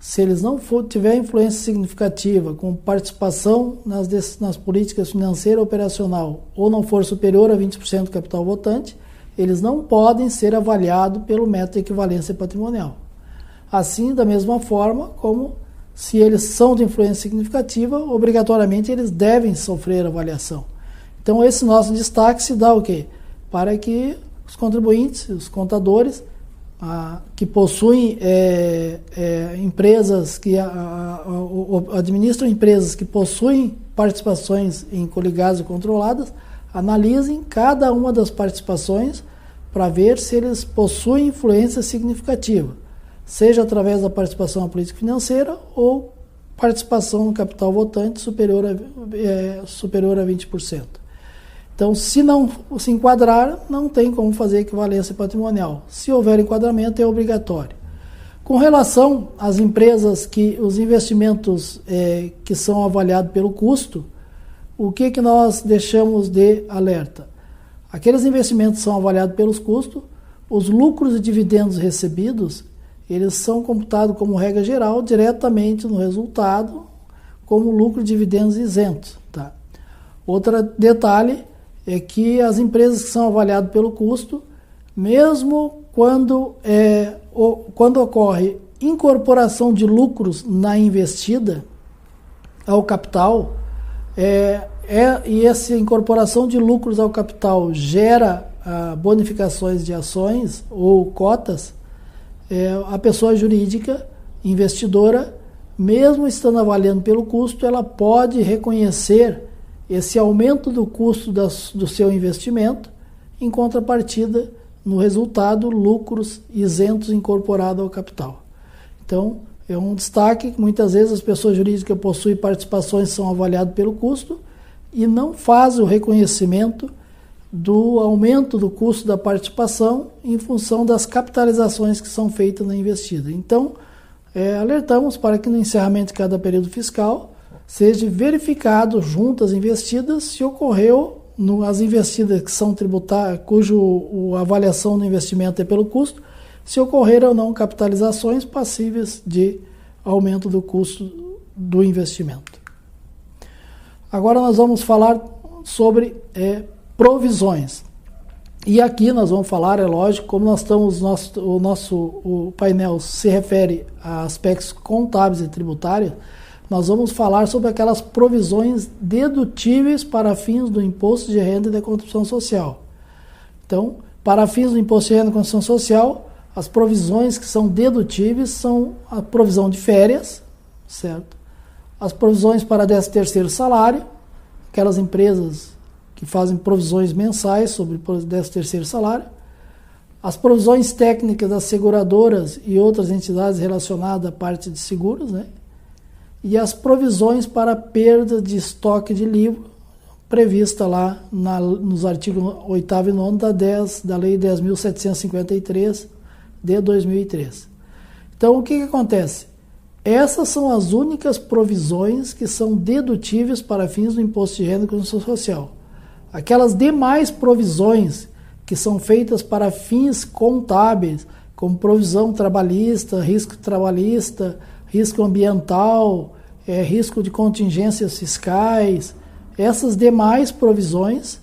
se eles não tiverem influência significativa, com participação nas políticas financeira operacional, ou não for superior a 20% do capital votante, eles não podem ser avaliados pelo método de equivalência patrimonial. Assim, da mesma forma, como se eles são de influência significativa, obrigatoriamente eles devem sofrer avaliação. Então, esse nosso destaque se dá o quê? Para que os contribuintes, os contadores, que possuem empresas, que administram empresas que possuem participações em coligadas e controladas, analisem cada uma das participações para ver se eles possuem influência significativa, seja através da participação na política financeira ou participação no capital votante superior a 20%. Então, se não se enquadrar, não tem como fazer equivalência patrimonial. Se houver enquadramento, é obrigatório. Com relação às empresas os investimentos que são avaliados pelo custo, o que nós deixamos de alerta? Aqueles investimentos são avaliados pelos custos, os lucros e dividendos recebidos, eles são computados como regra geral diretamente no resultado como lucro e dividendos isentos. Tá? Outro detalhe é que as empresas que são avaliadas pelo custo, mesmo quando ocorre incorporação de lucros na investida ao capital, e essa incorporação de lucros ao capital gera bonificações de ações ou cotas, a pessoa jurídica, investidora, mesmo estando avaliando pelo custo, ela pode reconhecer esse aumento do custo do seu investimento, em contrapartida, no resultado, lucros isentos incorporados ao capital. Então, é um destaque que muitas vezes as pessoas jurídicas possuem participações que são avaliadas pelo custo e não fazem o reconhecimento do aumento do custo da participação em função das capitalizações que são feitas na investida. Então, alertamos para que no encerramento de cada período fiscal seja verificado junto às investidas se ocorreu as investidas que são tributárias, cuja avaliação do investimento é pelo custo, se ocorreram ou não capitalizações passíveis de aumento do custo do investimento. Agora nós vamos falar sobre provisões. E aqui nós vamos falar, é lógico, como nós estamos, o painel se refere a aspectos contábeis e tributários, nós vamos falar sobre aquelas provisões dedutíveis para fins do imposto de renda e da contribuição social. Então, para fins do imposto de renda e contribuição social, as provisões que são dedutíveis são a provisão de férias, certo? As provisões para 13º salário, aquelas empresas que fazem provisões mensais sobre 13º salário, as provisões técnicas das seguradoras e outras entidades relacionadas à parte de seguros, né? E as provisões para perda de estoque de livro, prevista lá nos artigos 8º e 9º da Lei 10.753 de 2003. Então, o que acontece? Essas são as únicas provisões que são dedutíveis para fins do imposto de renda e contribuição social. Aquelas demais provisões que são feitas para fins contábeis, como provisão trabalhista, risco ambiental, risco de contingências fiscais, essas demais provisões,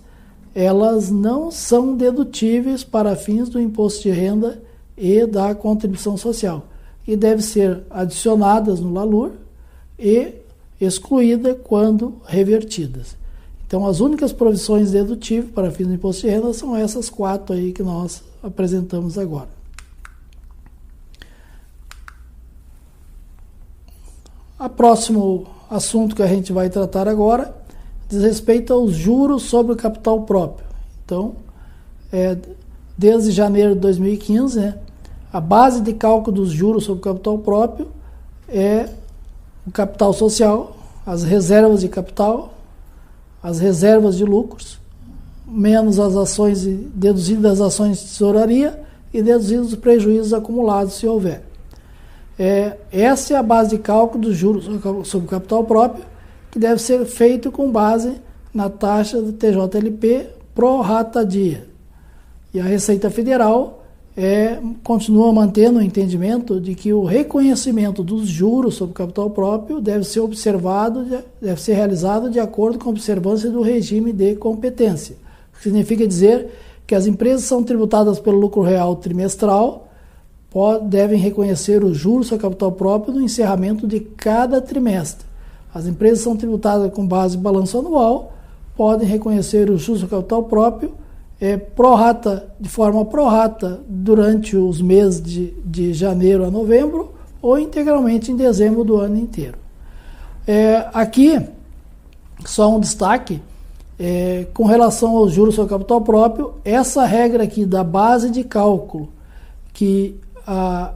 elas não são dedutíveis para fins do imposto de renda e da contribuição social, e devem ser adicionadas no LALUR e excluídas quando revertidas. Então, as únicas provisões dedutíveis para fins do imposto de renda são essas 4 aí que nós apresentamos agora. O próximo assunto que a gente vai tratar agora diz respeito aos juros sobre o capital próprio. Então, desde janeiro de 2015, né, a base de cálculo dos juros sobre o capital próprio é o capital social, as reservas de capital, as reservas de lucros, menos as ações, deduzidas das ações de tesouraria e deduzidos os prejuízos acumulados, se houver. Essa é a base de cálculo dos juros sobre o capital próprio, que deve ser feito com base na taxa do TJLP pro rata dia. E a Receita Federal continua mantendo o entendimento de que o reconhecimento dos juros sobre o capital próprio deve ser realizado de acordo com a observância do regime de competência. O que significa dizer que as empresas são tributadas pelo lucro real trimestral, devem reconhecer os juros sobre capital próprio no encerramento de cada trimestre. As empresas são tributadas com base em balanço anual, podem reconhecer os juros sobre capital próprio de forma pró-rata durante os meses de janeiro a novembro ou integralmente em dezembro do ano inteiro. Aqui, só um destaque, com relação aos juros sobre capital próprio, essa regra aqui da base de cálculo, que a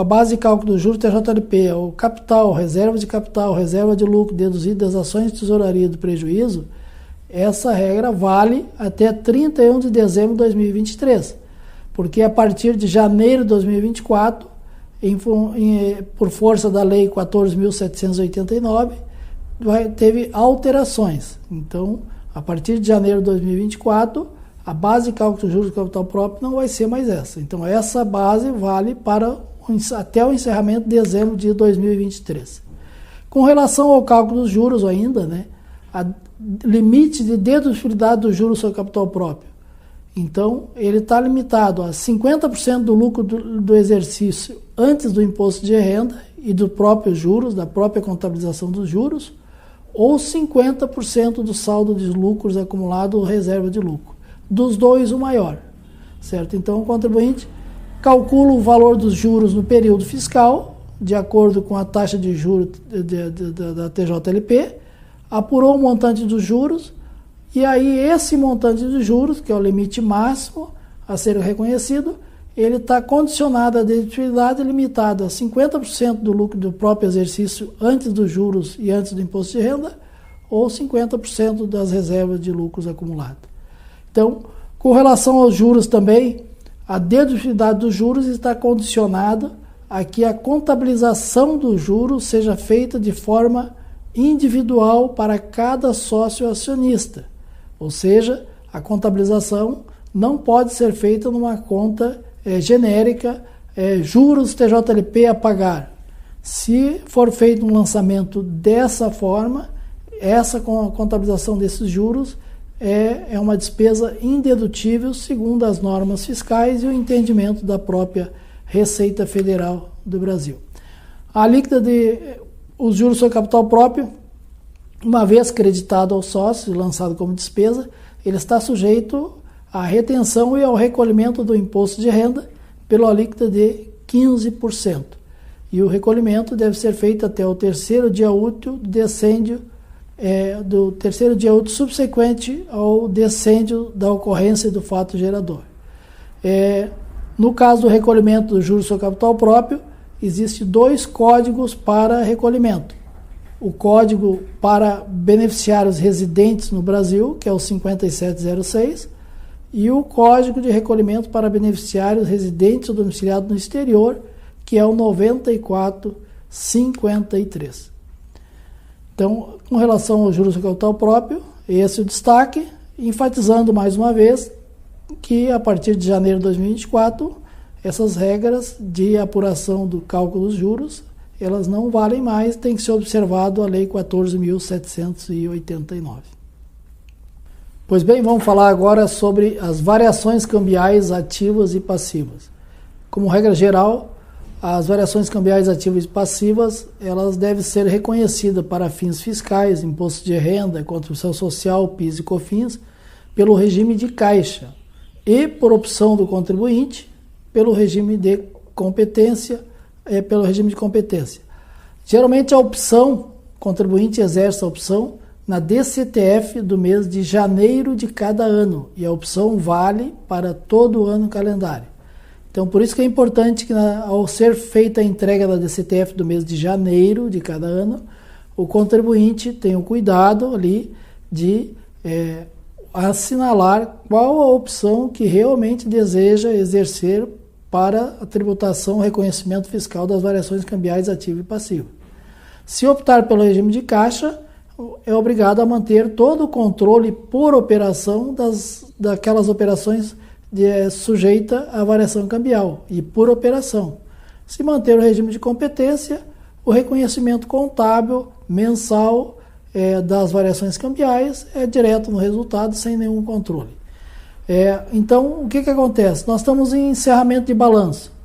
base de cálculo do juros TJLP é o capital, reserva de lucro deduzido das ações de tesouraria do prejuízo, essa regra vale até 31 de dezembro de 2023, porque a partir de janeiro de 2024, por força da Lei 14.789, teve alterações. Então, a partir de janeiro de 2024, a base de cálculo do juros do capital próprio não vai ser mais essa. Então, essa base vale até o encerramento de dezembro de 2023. Com relação ao cálculo dos juros ainda, né, limite de dedutibilidade do juros sobre capital próprio. Então, ele está limitado a 50% do lucro do exercício antes do imposto de renda e do próprio juros, da própria contabilização dos juros, ou 50% do saldo de lucros acumulado ou reserva de lucro. Dos dois, o maior. Certo? Então, o contribuinte calcula o valor dos juros no período fiscal, de acordo com a taxa de juros da TJLP, apurou o montante dos juros, e aí esse montante dos juros, que é o limite máximo a ser reconhecido, ele está condicionado à dedutibilidade limitada a 50% do lucro do próprio exercício antes dos juros e antes do imposto de renda, ou 50% das reservas de lucros acumulados. Então, com relação aos juros também, a dedutibilidade dos juros está condicionada a que a contabilização dos juros seja feita de forma individual para cada sócio acionista, ou seja, a contabilização não pode ser feita numa conta genérica, juros TJLP a pagar. Se for feito um lançamento dessa forma, essa contabilização desses juros é uma despesa indedutível segundo as normas fiscais e o entendimento da própria Receita Federal do Brasil. A alíquota de os juros sobre capital próprio, uma vez creditado ao sócio e lançado como despesa, ele está sujeito à retenção e ao recolhimento do imposto de renda pela alíquota de 15%. E o recolhimento deve ser feito até o terceiro dia útil do terceiro dia útil subsequente ao decêndio da ocorrência do fato gerador. No caso do recolhimento do juros sobre capital próprio, existem 2 códigos para recolhimento. O código para beneficiários residentes no Brasil, que é o 5706, e o código de recolhimento para beneficiários residentes ou domiciliados no exterior, que é o 9453. Então, com relação ao juros sobre capital próprio, esse é o destaque, enfatizando mais uma vez que a partir de janeiro de 2024, essas regras de apuração do cálculo dos juros, elas não valem mais, tem que ser observado a Lei 14.789. Pois bem, vamos falar agora sobre as variações cambiais ativas e passivas. Como regra geral, as variações cambiais ativas e passivas, elas devem ser reconhecidas para fins fiscais, imposto de renda, contribuição social, PIS e COFINS, pelo regime de caixa e, por opção do contribuinte, pelo regime de competência, Geralmente a opção, o contribuinte exerce a opção na DCTF do mês de janeiro de cada ano, e a opção vale para todo o ano calendário. Então, por isso que é importante que, ao ser feita a entrega da DCTF do mês de janeiro de cada ano, o contribuinte tenha o cuidado ali de assinalar qual a opção que realmente deseja exercer para a tributação, reconhecimento fiscal das variações cambiais ativo e passivo. Se optar pelo regime de caixa, é obrigado a manter todo o controle por operação daquelas operações sujeita à variação cambial e por operação. Se manter o regime de competência, o reconhecimento contábil mensal das variações cambiais é direto no resultado, sem nenhum controle. Então, o que acontece? Nós estamos em encerramento de balanço.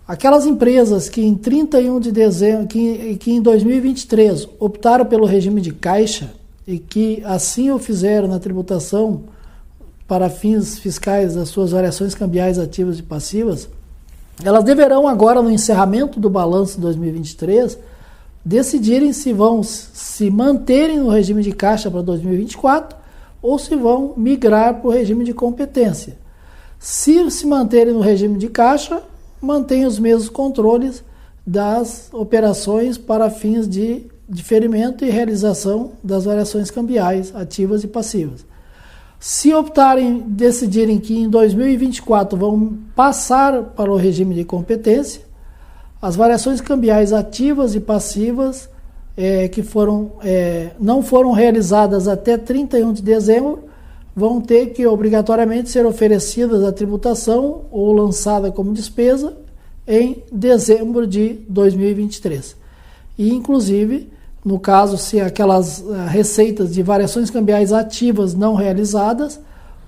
Aquelas empresas que em 31 de dezembro, que em 2023 optaram pelo regime de caixa e que assim o fizeram na tributação para fins fiscais das suas variações cambiais ativas e passivas, elas deverão agora, no encerramento do balanço de 2023, decidirem se vão se manterem no regime de caixa para 2024 ou se vão migrar para o regime de competência. Se se manterem no regime de caixa, mantém os mesmos controles das operações para fins de diferimento e realização das variações cambiais ativas e passivas. Se decidirem que em 2024 vão passar para o regime de competência, as variações cambiais ativas e passivas que não foram realizadas até 31 de dezembro vão ter que obrigatoriamente ser oferecidas à tributação ou lançada como despesa em dezembro de 2023. E, inclusive, no caso, se aquelas receitas de variações cambiais ativas não realizadas,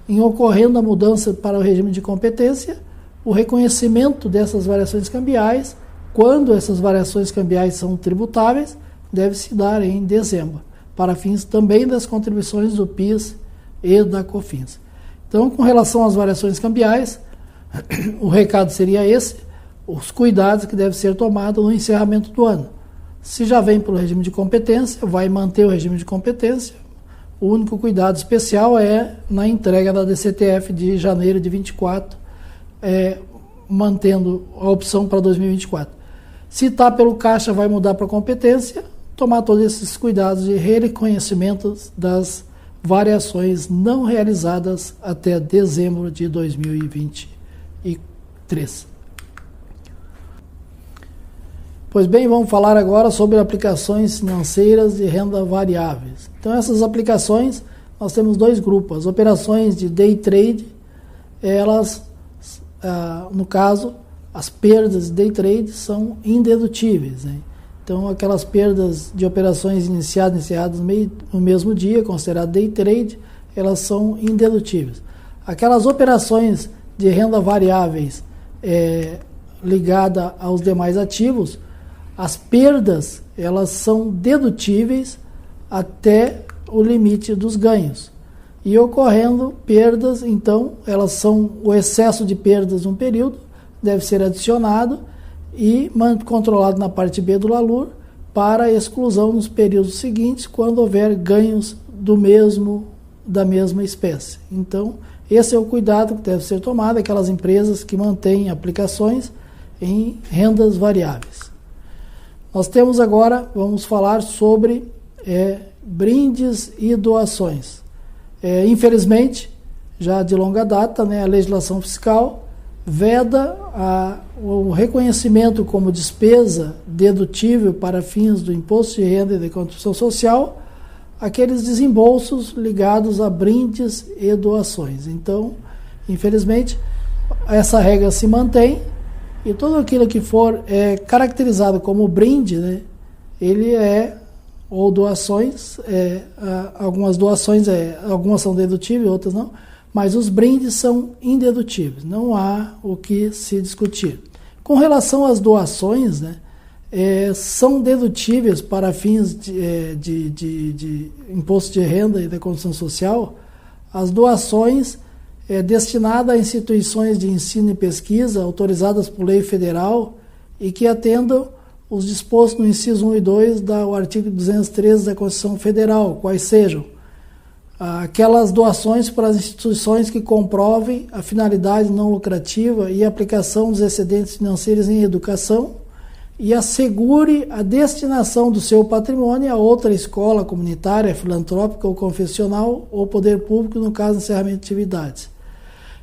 em ocorrendo a mudança para o regime de competência, o reconhecimento dessas variações cambiais, quando essas variações cambiais são tributáveis, deve se dar em dezembro, para fins também das contribuições do PIS e da COFINS. Então, com relação às variações cambiais, o recado seria esse, os cuidados que devem ser tomados no encerramento do ano. Se já vem pelo regime de competência, vai manter o regime de competência. O único cuidado especial é na entrega da DCTF de janeiro de 24, mantendo a opção para 2024. Se está pelo caixa, vai mudar para competência, tomar todos esses cuidados de reconhecimento das variações não realizadas até dezembro de 2023. Pois bem, vamos falar agora sobre aplicações financeiras de renda variáveis. Então, essas aplicações, nós temos 2 grupos. As operações de day trade, elas, no caso, as perdas de day trade são indedutíveis, né? Então, aquelas perdas de operações iniciadas no mesmo dia, considerado day trade, elas são indedutíveis. Aquelas operações de renda variáveis ligada aos demais ativos, as perdas elas são dedutíveis até o limite dos ganhos. E ocorrendo perdas, então, elas são o excesso de perdas num período, deve ser adicionado e controlado na parte B do LALUR para exclusão nos períodos seguintes, quando houver ganhos da mesma espécie. Então, esse é o cuidado que deve ser tomado, aquelas empresas que mantêm aplicações em rendas variáveis. Nós temos agora, vamos falar sobre brindes e doações. Infelizmente, já de longa data, a legislação fiscal veda o reconhecimento como despesa dedutível para fins do imposto de renda e da contribuição social, aqueles desembolsos ligados a brindes e doações. Então, infelizmente, essa regra se mantém e tudo aquilo que for caracterizado como brinde, ele ou doações, algumas doações, algumas são dedutíveis, outras não, mas os brindes são indedutíveis, não há o que se discutir. Com relação às doações, são dedutíveis para fins de imposto de renda e da contribuição social, as doações destinadas a instituições de ensino e pesquisa autorizadas por lei federal e que atendam os dispostos no inciso 1 e 2 do artigo 213 da Constituição Federal, quais sejam aquelas doações para as instituições que comprovem a finalidade não lucrativa e a aplicação dos excedentes financeiros em educação e assegure a destinação do seu patrimônio a outra escola comunitária, filantrópica ou confessional ou poder público no caso de encerramento de atividades.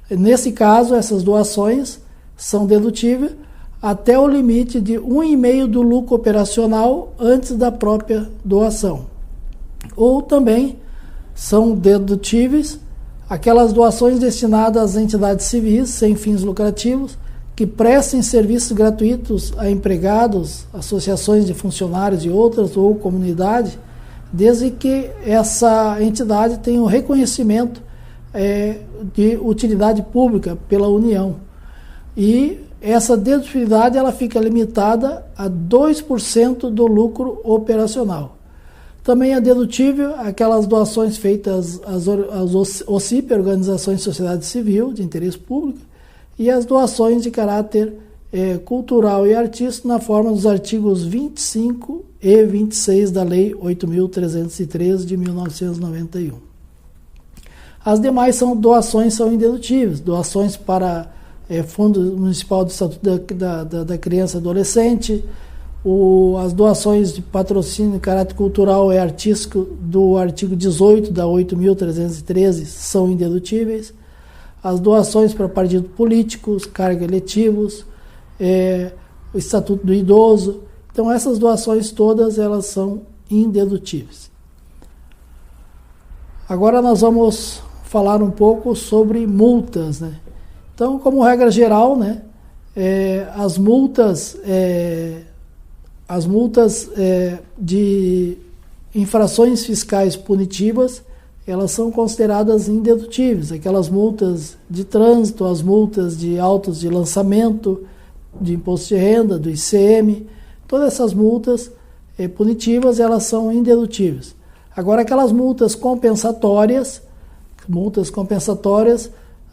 Nesse caso, essas doações são dedutíveis até o limite de 1,5% do lucro operacional antes da própria doação. Ou também são dedutíveis aquelas doações destinadas às entidades civis sem fins lucrativos que prestem serviços gratuitos a empregados, associações de funcionários e outras, ou comunidade, desde que essa entidade tenha o reconhecimento de utilidade pública pela União. E essa dedutividade ela fica limitada a 2% do lucro operacional. Também é dedutível aquelas doações feitas às OCIP, Organizações de Sociedade Civil de Interesse Público, e as doações de caráter cultural e artístico na forma dos artigos 25 e 26 da Lei 8.313 de 1991. As demais doações são indedutíveis, doações para Fundo Municipal do Estatuto da Criança e Adolescente, as doações de patrocínio de caráter cultural e artístico do artigo 18 da 8.313 são indedutíveis, as doações para partidos políticos, cargos eletivos, o Estatuto do Idoso. Então, essas doações todas elas são indedutíveis. Agora nós vamos falar um pouco sobre multas, Então, como regra geral, as multas de infrações fiscais punitivas, elas são consideradas indedutíveis. Aquelas multas de trânsito, as multas de autos de lançamento, de imposto de renda, do ICM, todas essas multas punitivas, elas são indedutíveis. Agora, aquelas multas compensatórias,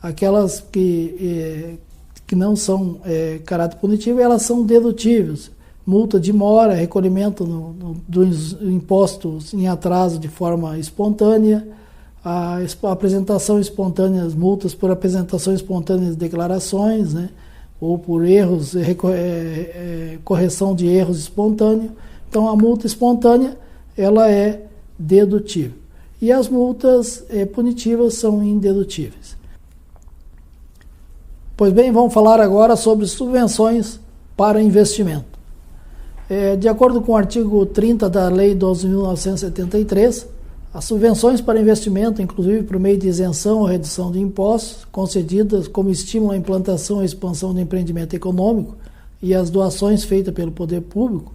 aquelas que não são caráter punitivo, elas são dedutíveis. Multa de mora, recolhimento dos impostos em atraso de forma espontânea, a apresentação espontânea, as multas por apresentação espontânea de declarações, ou por erros, correção de erros espontâneos. Então, a multa espontânea, ela é dedutível. E as multas punitivas são indedutíveis. Pois bem, vamos falar agora sobre subvenções para investimento. De acordo com o artigo 30 da Lei 12.973, as subvenções para investimento, inclusive por meio de isenção ou redução de impostos, concedidas como estímulo à implantação e expansão do empreendimento econômico, e as doações feitas pelo poder público,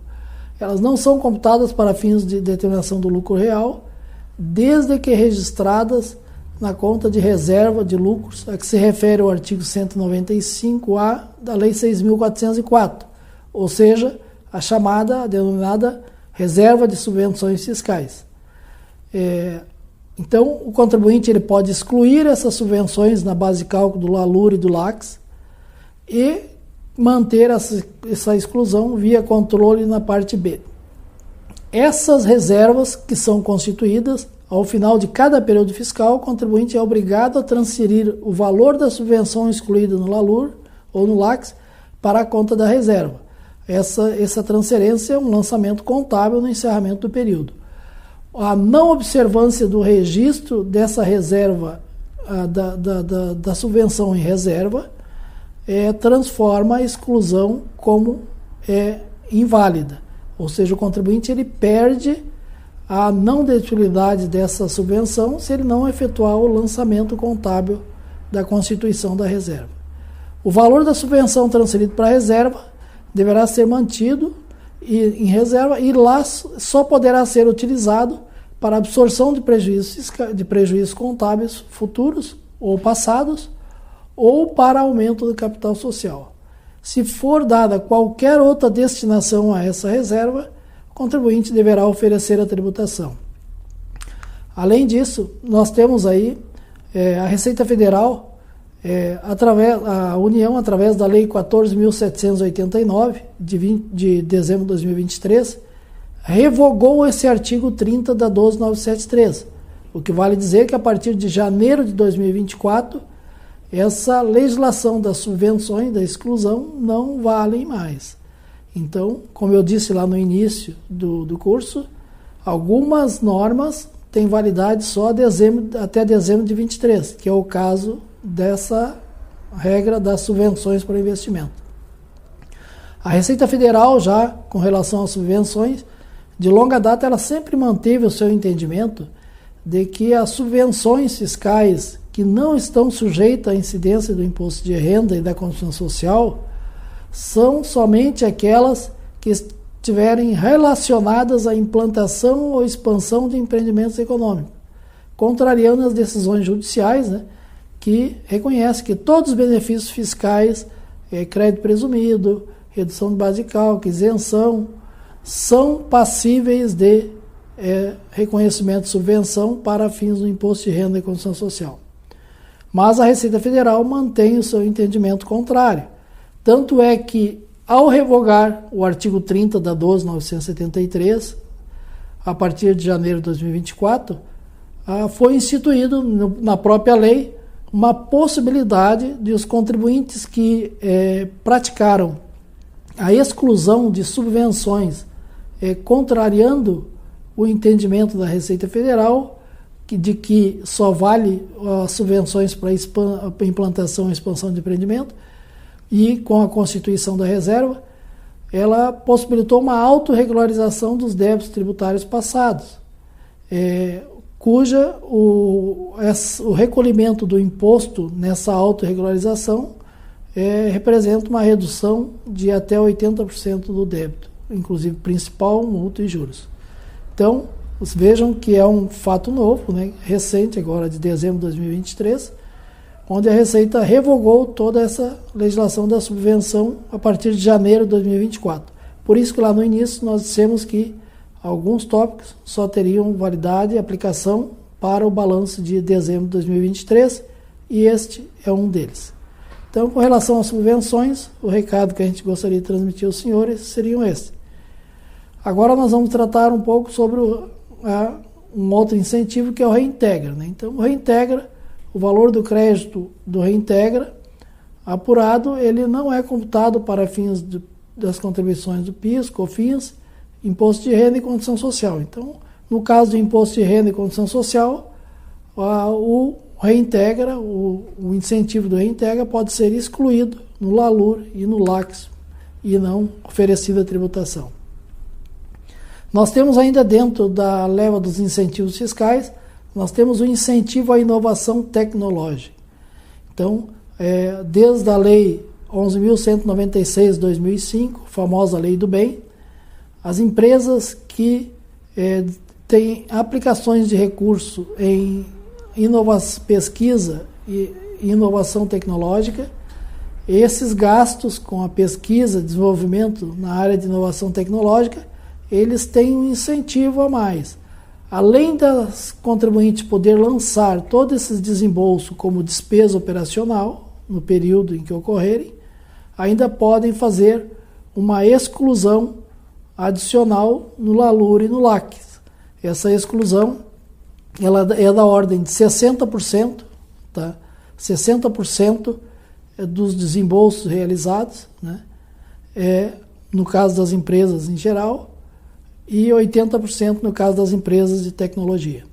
elas não são computadas para fins de determinação do lucro real, desde que registradas na conta de reserva de lucros, a que se refere o artigo 195A da Lei 6.404, ou seja, a chamada, a denominada reserva de subvenções fiscais. Então, o contribuinte ele pode excluir essas subvenções na base de cálculo do LALUR e do LACS e manter essa exclusão via controle na parte B. Essas reservas que são constituídas, ao final de cada período fiscal, o contribuinte é obrigado a transferir o valor da subvenção excluída no LALUR ou no LACS para a conta da reserva. Essa transferência é um lançamento contábil no encerramento do período. A não observância do registro dessa reserva, da subvenção em reserva, transforma a exclusão como inválida. Ou seja, o contribuinte ele perde a não dedutibilidade dessa subvenção se ele não efetuar o lançamento contábil da constituição da reserva. O valor da subvenção transferido para a reserva deverá ser mantido em reserva e lá só poderá ser utilizado para absorção de prejuízos contábeis futuros ou passados ou para aumento do capital social. Se for dada qualquer outra destinação a essa reserva, o contribuinte deverá oferecer a tributação. Além disso, nós temos aí a Receita Federal, a União, através da Lei 14.789, de dezembro de 2023, revogou esse artigo 30 da 12.973, o que vale dizer que a partir de janeiro de 2024, essa legislação das subvenções, da exclusão, não vale mais. Então, como eu disse lá no início do curso, algumas normas têm validade só até dezembro de 23, que é o caso dessa regra das subvenções para investimento. A Receita Federal, já com relação às subvenções, de longa data ela sempre manteve o seu entendimento de que as subvenções fiscais que não estão sujeitas à incidência do imposto de renda e da contribuição social são somente aquelas que estiverem relacionadas à implantação ou expansão de empreendimentos econômicos, contrariando as decisões judiciais, que reconhecem que todos os benefícios fiscais, crédito presumido, redução de base de cálculo, isenção, são passíveis de reconhecimento de subvenção para fins do imposto de renda e contribuição social. Mas a Receita Federal mantém o seu entendimento contrário. Tanto é que, ao revogar o artigo 30 da 12.973, a partir de janeiro de 2024, foi instituído na própria lei uma possibilidade de os contribuintes que praticaram a exclusão de subvenções, contrariando o entendimento da Receita Federal, de que só vale as subvenções para implantação e expansão de empreendimento, e com a constituição da reserva, ela possibilitou uma autorregularização dos débitos tributários passados, cuja o recolhimento do imposto nessa autorregularização representa uma redução de até 80% do débito, inclusive principal, multa e juros. Então, vejam que é um fato novo, recente, agora de dezembro de 2023, onde a Receita revogou toda essa legislação da subvenção a partir de janeiro de 2024. Por isso que lá no início nós dissemos que alguns tópicos só teriam validade e aplicação para o balanço de dezembro de 2023 e este é um deles. Então, com relação às subvenções, o recado que a gente gostaria de transmitir aos senhores seriam estes. Agora nós vamos tratar um pouco sobre um outro incentivo que é o Reintegra. Então, o Reintegra, o valor do crédito do Reintegra apurado, ele não é computado para fins das contribuições do PIS, COFINS, Imposto de Renda e Contribuição Social. Então, no caso do Imposto de Renda e Contribuição Social, o Reintegra, o incentivo do Reintegra pode ser excluído no LALUR e no LACS e não oferecido a tributação. Nós temos ainda dentro da leva dos incentivos fiscais, nós temos o incentivo à inovação tecnológica. Então, desde a Lei 11.196 de 2005, famosa Lei do Bem, as empresas que têm aplicações de recurso em pesquisa e inovação tecnológica, esses gastos com a pesquisa e desenvolvimento na área de inovação tecnológica, eles têm um incentivo a mais. Além das contribuintes poder lançar todos esses desembolsos como despesa operacional, no período em que ocorrerem, ainda podem fazer uma exclusão adicional no LALUR e no LACS. Essa exclusão ela é da ordem de 60%, tá? 60% dos desembolsos realizados, né? No caso das empresas em geral, e 80% no caso das empresas de tecnologia.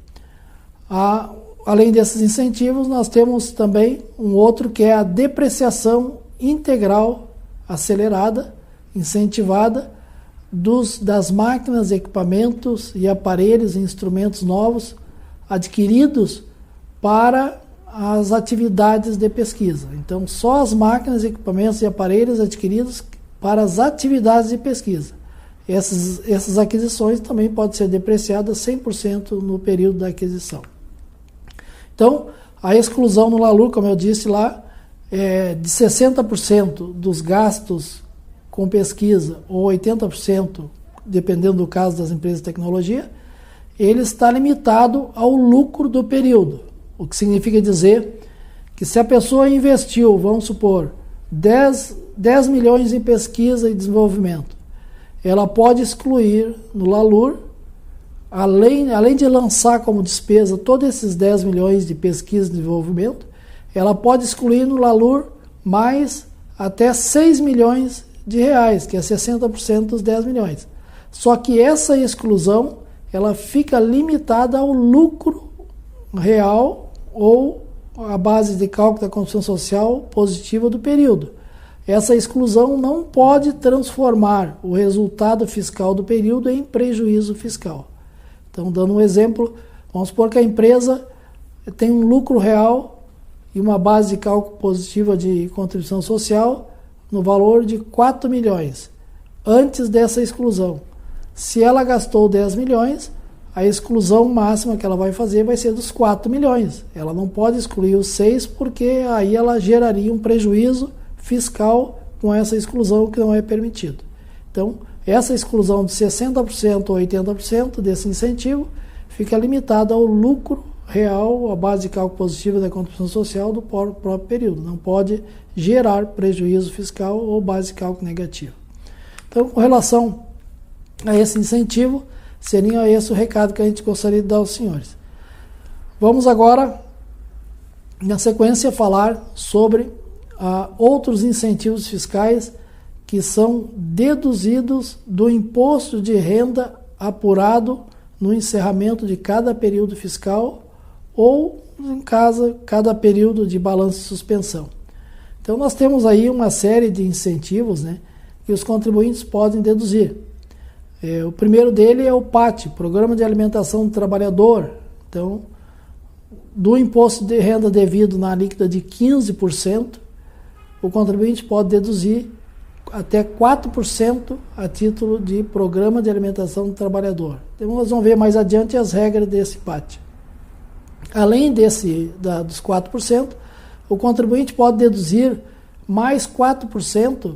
Além desses incentivos, nós temos também um outro que é a depreciação integral acelerada, incentivada, das máquinas, equipamentos e aparelhos e instrumentos novos adquiridos para as atividades de pesquisa. Então, só as máquinas, equipamentos e aparelhos adquiridos para as atividades de pesquisa. Essas aquisições também podem ser depreciadas 100% no período da aquisição. Então, a exclusão no LALUR, como eu disse lá, é de 60% dos gastos com pesquisa, ou 80%, dependendo do caso das empresas de tecnologia, ele está limitado ao lucro do período. O que significa dizer que se a pessoa investiu, vamos supor, 10 milhões em pesquisa e desenvolvimento, ela pode excluir no LALUR, além de lançar como despesa todos esses 10 milhões de pesquisa e desenvolvimento, ela pode excluir no LALUR mais até 6 milhões de reais, que é 60% dos 10 milhões. Só que essa exclusão ela fica limitada ao lucro real ou à base de cálculo da contribuição social positiva do período. Essa exclusão não pode transformar o resultado fiscal do período em prejuízo fiscal. Então, dando um exemplo, vamos supor que a empresa tem um lucro real e uma base de cálculo positiva de contribuição social no valor de 4 milhões, antes dessa exclusão. Se ela gastou 10 milhões, a exclusão máxima que ela vai fazer vai ser dos 4 milhões. Ela não pode excluir os 6, porque aí ela geraria um prejuízo fiscal com essa exclusão que não é permitido. Então, essa exclusão de 60% ou 80% desse incentivo fica limitada ao lucro real, a base de cálculo positiva da contribuição social do próprio período. Não pode gerar prejuízo fiscal ou base de cálculo negativa. Então, com relação a esse incentivo, seria esse o recado que a gente gostaria de dar aos senhores. Vamos agora, na sequência, falar sobre outros incentivos fiscais que são deduzidos do imposto de renda apurado no encerramento de cada período fiscal ou, em cada período de balanço de suspensão. Então, nós temos aí uma série de incentivos, né, que os contribuintes podem deduzir. O primeiro dele é o PAT, Programa de Alimentação do Trabalhador. Então, do imposto de renda devido na alíquota de 15%, o contribuinte pode deduzir até 4% a título de Programa de Alimentação do Trabalhador. Então, nós vamos ver mais adiante as regras desse PAT. Além dos 4%, o contribuinte pode deduzir mais 4%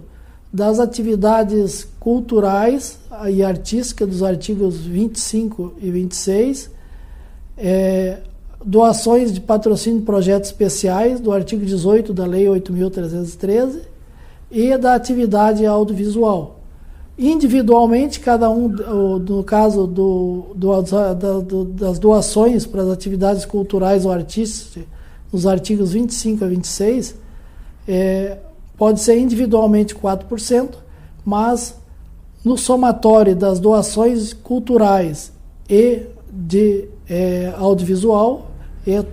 das atividades culturais e artísticas dos artigos 25 e 26, doações de patrocínio de projetos especiais do artigo 18 da Lei 8.313 e da atividade audiovisual. Individualmente, cada um, no caso das doações para as atividades culturais ou artísticas, nos artigos 25 a 26, pode ser individualmente 4%, mas no somatório das doações culturais e de audiovisual,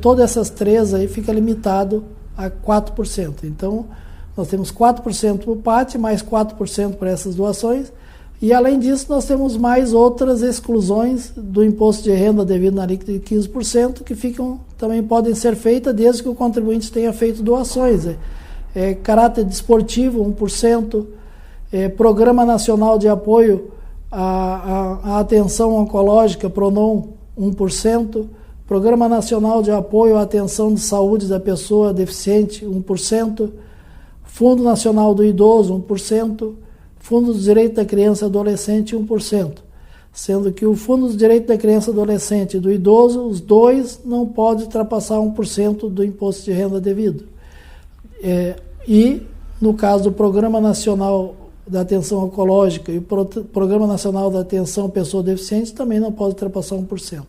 todas essas três aí fica limitado a 4%. Então, nós temos 4% para o PAT, mais 4% para essas doações, e além disso nós temos mais outras exclusões do imposto de renda devido na alíquota de 15%, que também podem ser feitas desde que o contribuinte tenha feito doações. Caráter desportivo, 1%, Programa Nacional de Apoio à Atenção Oncológica, PRONON, 1%, Programa Nacional de Apoio à Atenção de Saúde da Pessoa Deficiente, 1%, Fundo Nacional do Idoso, 1%, Fundo do Direito da Criança e Adolescente, 1%, sendo que o Fundo do Direito da Criança e Adolescente e do Idoso, os dois não podem ultrapassar 1% do imposto de renda devido. E, no caso do Programa Nacional da Atenção Oncológica e o Programa Nacional da Atenção à Pessoa Deficiente, também não pode ultrapassar 1%.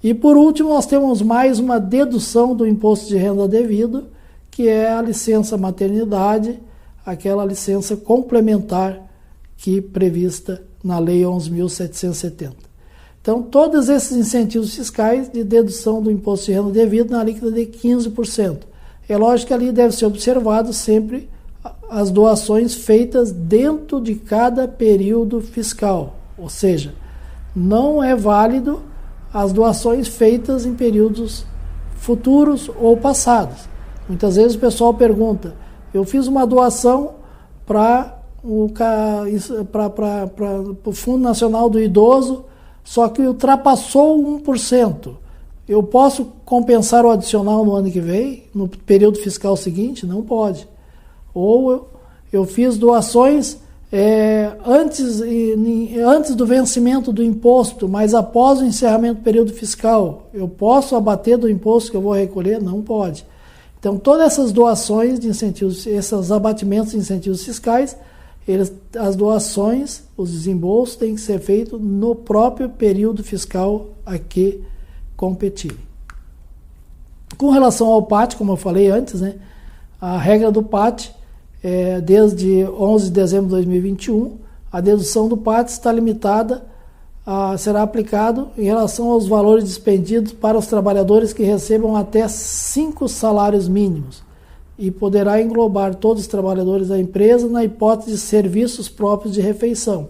E, por último, nós temos mais uma dedução do imposto de renda devido, que é a licença maternidade, aquela licença complementar que prevista na Lei 11.770. Então, todos esses incentivos fiscais de dedução do imposto de renda devido na alíquota de 15%. É lógico que ali deve ser observado sempre as doações feitas dentro de cada período fiscal, ou seja, não é válido as doações feitas em períodos futuros ou passados. Muitas vezes o pessoal pergunta, eu fiz uma doação para o Fundo Nacional do Idoso, só que ultrapassou 1%. Eu posso compensar o adicional no ano que vem, no período fiscal seguinte? Não pode. Ou eu fiz doações antes do vencimento do imposto, mas após o encerramento do período fiscal, eu posso abater do imposto que eu vou recolher? Não pode. Então, todas essas doações de incentivos, esses abatimentos de incentivos fiscais, as doações, os desembolsos, têm que ser feitos no próprio período fiscal a que competirem. Com relação ao PAT, como eu falei antes, né, a regra do PAT, desde 11 de dezembro de 2021, a dedução do PAT está limitada, será aplicado em relação aos valores dispendidos para os trabalhadores que recebam até 5 salários mínimos e poderá englobar todos os trabalhadores da empresa na hipótese de serviços próprios de refeição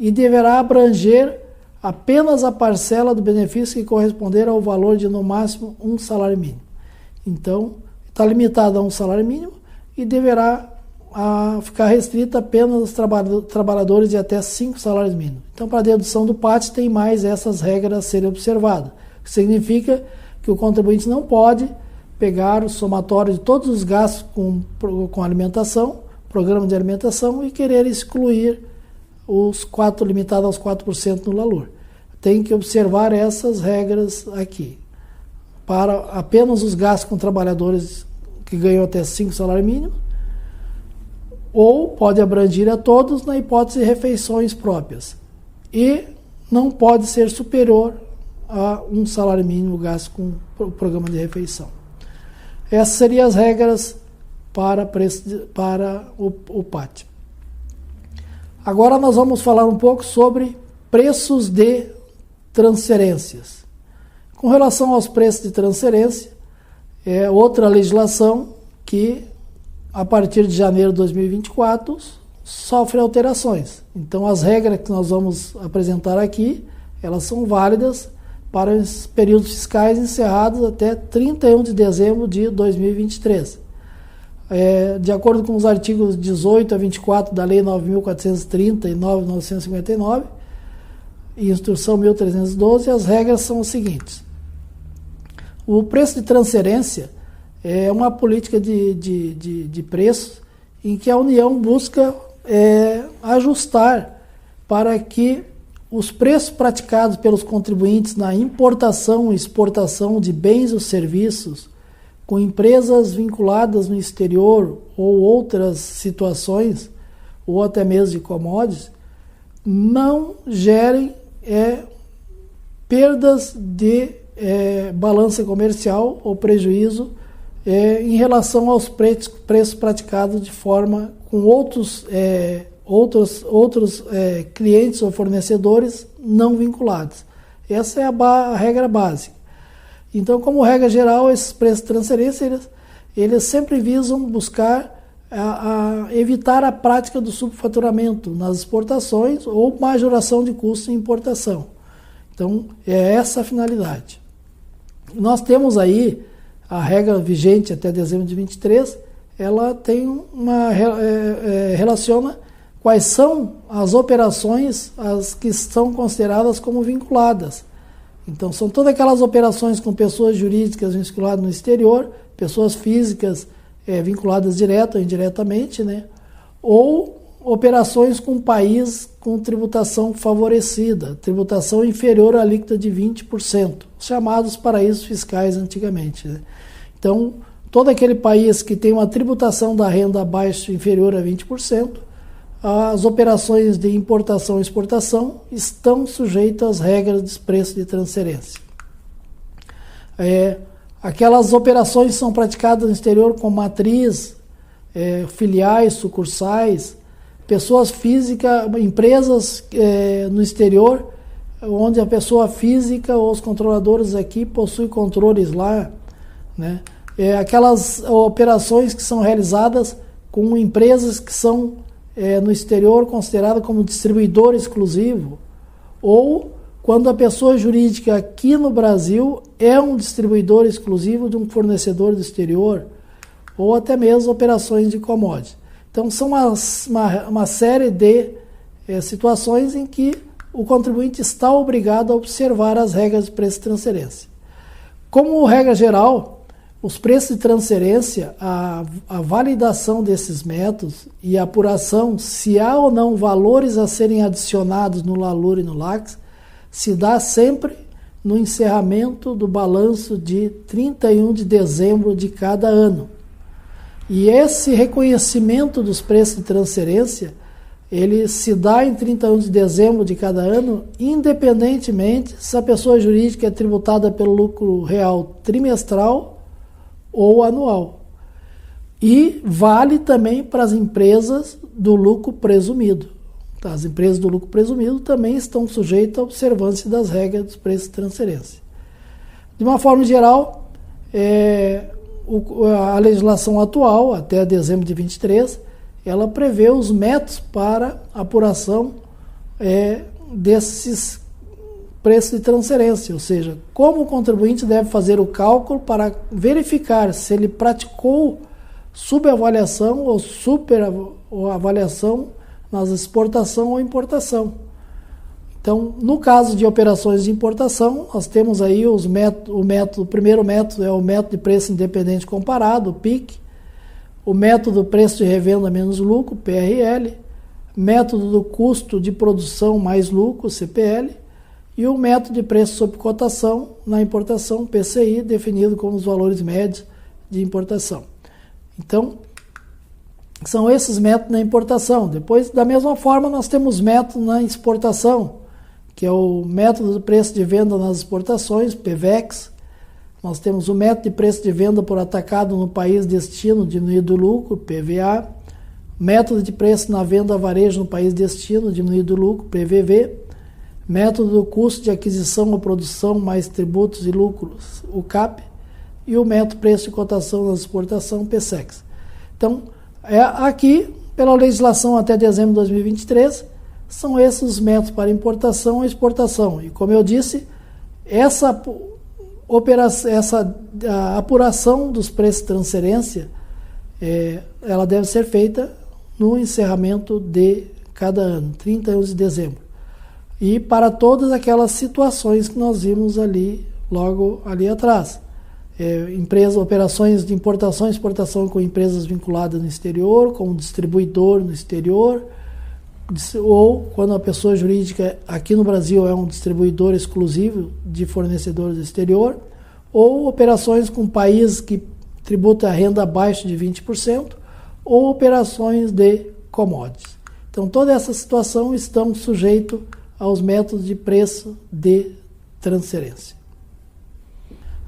e deverá abranger apenas a parcela do benefício que corresponder ao valor de, no máximo, 1 salário mínimo. Então, está limitado a 1 salário mínimo e deverá ficar restrita apenas aos trabalhadores de até 5 salários mínimos. Então, para a dedução do PAT, tem mais essas regras a serem observadas. O que significa que o contribuinte não pode pegar o somatório de todos os gastos com alimentação, programa de alimentação, e querer excluir limitado aos 4% no valor. Tem que observar essas regras aqui. Para apenas os gastos com trabalhadores que ganham até 5 salários mínimos, ou pode abranger a todos na hipótese de refeições próprias. E não pode ser superior a 1 salário mínimo gasto com o programa de refeição. Essas seriam as regras para o PAT. Agora nós vamos falar um pouco sobre preços de transferências. Com relação aos preços de transferência, é outra legislação que, a partir de janeiro de 2024, sofre alterações. Então, as regras que nós vamos apresentar aqui, elas são válidas para os períodos fiscais encerrados até 31 de dezembro de 2023. De acordo com os artigos 18 a 24 da Lei 9.430 e 9.959 e Instrução 1.312, as regras são as seguintes. O preço de transferência é uma política de preços em que a União busca ajustar para que os preços praticados pelos contribuintes na importação e exportação de bens ou serviços com empresas vinculadas no exterior ou outras situações, ou até mesmo de commodities, não gerem perdas de balança comercial ou prejuízo em relação aos preços praticados de forma com outros clientes ou fornecedores não vinculados. Essa é a regra básica. Então, como regra geral, esses preços de transferência, eles sempre visam buscar evitar a prática do subfaturamento nas exportações ou majoração de custos em importação. Então, é essa a finalidade. Nós temos aí a regra vigente até dezembro de 2023, ela tem relaciona quais são as operações as que são consideradas como vinculadas. Então, são todas aquelas operações com pessoas jurídicas vinculadas no exterior, pessoas físicas vinculadas direta ou indiretamente, né? Ou operações com país com tributação favorecida, tributação inferior à alíquota de 20%, chamados paraísos fiscais antigamente, né? Então, todo aquele país que tem uma tributação da renda abaixo inferior a 20%, as operações de importação e exportação estão sujeitas às regras de preço de transferência. Aquelas operações são praticadas no exterior com matriz, filiais, sucursais, pessoas físicas, empresas no exterior, onde a pessoa física ou os controladores aqui possuem controles lá, né? Aquelas operações que são realizadas com empresas que são no exterior consideradas como distribuidor exclusivo, ou quando a pessoa jurídica aqui no Brasil é um distribuidor exclusivo de um fornecedor do exterior, ou até mesmo operações de commodity. Então, são uma série de situações em que o contribuinte está obrigado a observar as regras de preço de transferência. Como regra geral, os preços de transferência, a validação desses métodos e a apuração se há ou não valores a serem adicionados no LALUR e no LACS, se dá sempre no encerramento do balanço de 31 de dezembro de cada ano. E esse reconhecimento dos preços de transferência, ele se dá em 31 de dezembro de cada ano, independentemente se a pessoa jurídica é tributada pelo lucro real trimestral ou anual. E vale também para as empresas do lucro presumido. As empresas do lucro presumido também estão sujeitas à observância das regras dos preços de transferência. De uma forma geral, a legislação atual, até dezembro de 23, ela prevê os métodos para apuração desses preços de transferência, ou seja, como o contribuinte deve fazer o cálculo para verificar se ele praticou subavaliação ou superavaliação nas exportação ou importação. Então, no caso de operações de importação, nós temos aí o primeiro método é o método de preço independente comparado, o PIC, o método preço de revenda menos lucro, PRL, método do custo de produção mais lucro, CPL, e o método de preço sob cotação na importação, PCI, definido como os valores médios de importação. Então, são esses métodos na importação. Depois, da mesma forma, nós temos método na exportação, que é o método de preço de venda nas exportações, PVEX. Nós temos o método de preço de venda por atacado no país destino diminuído lucro, PVA. Método de preço na venda a varejo no país destino diminuído lucro, PVV. Método do custo de aquisição ou produção mais tributos e lucros, o CAP. E o método preço de cotação na exportação, PSEX. Então, aqui, pela legislação até dezembro de 2023, são esses os métodos para importação e exportação. E como eu disse, essa apuração dos preços de transferência, ela deve ser feita no encerramento de cada ano, 31 de dezembro. E para todas aquelas situações que nós vimos logo ali atrás. Operações de importação e exportação com empresas vinculadas no exterior, com um distribuidor no exterior, ou quando a pessoa jurídica aqui no Brasil é um distribuidor exclusivo de fornecedores do exterior, ou operações com países que tributam a renda abaixo de 20%, ou operações de commodities. Então, toda essa situação estão sujeitos aos métodos de preço de transferência.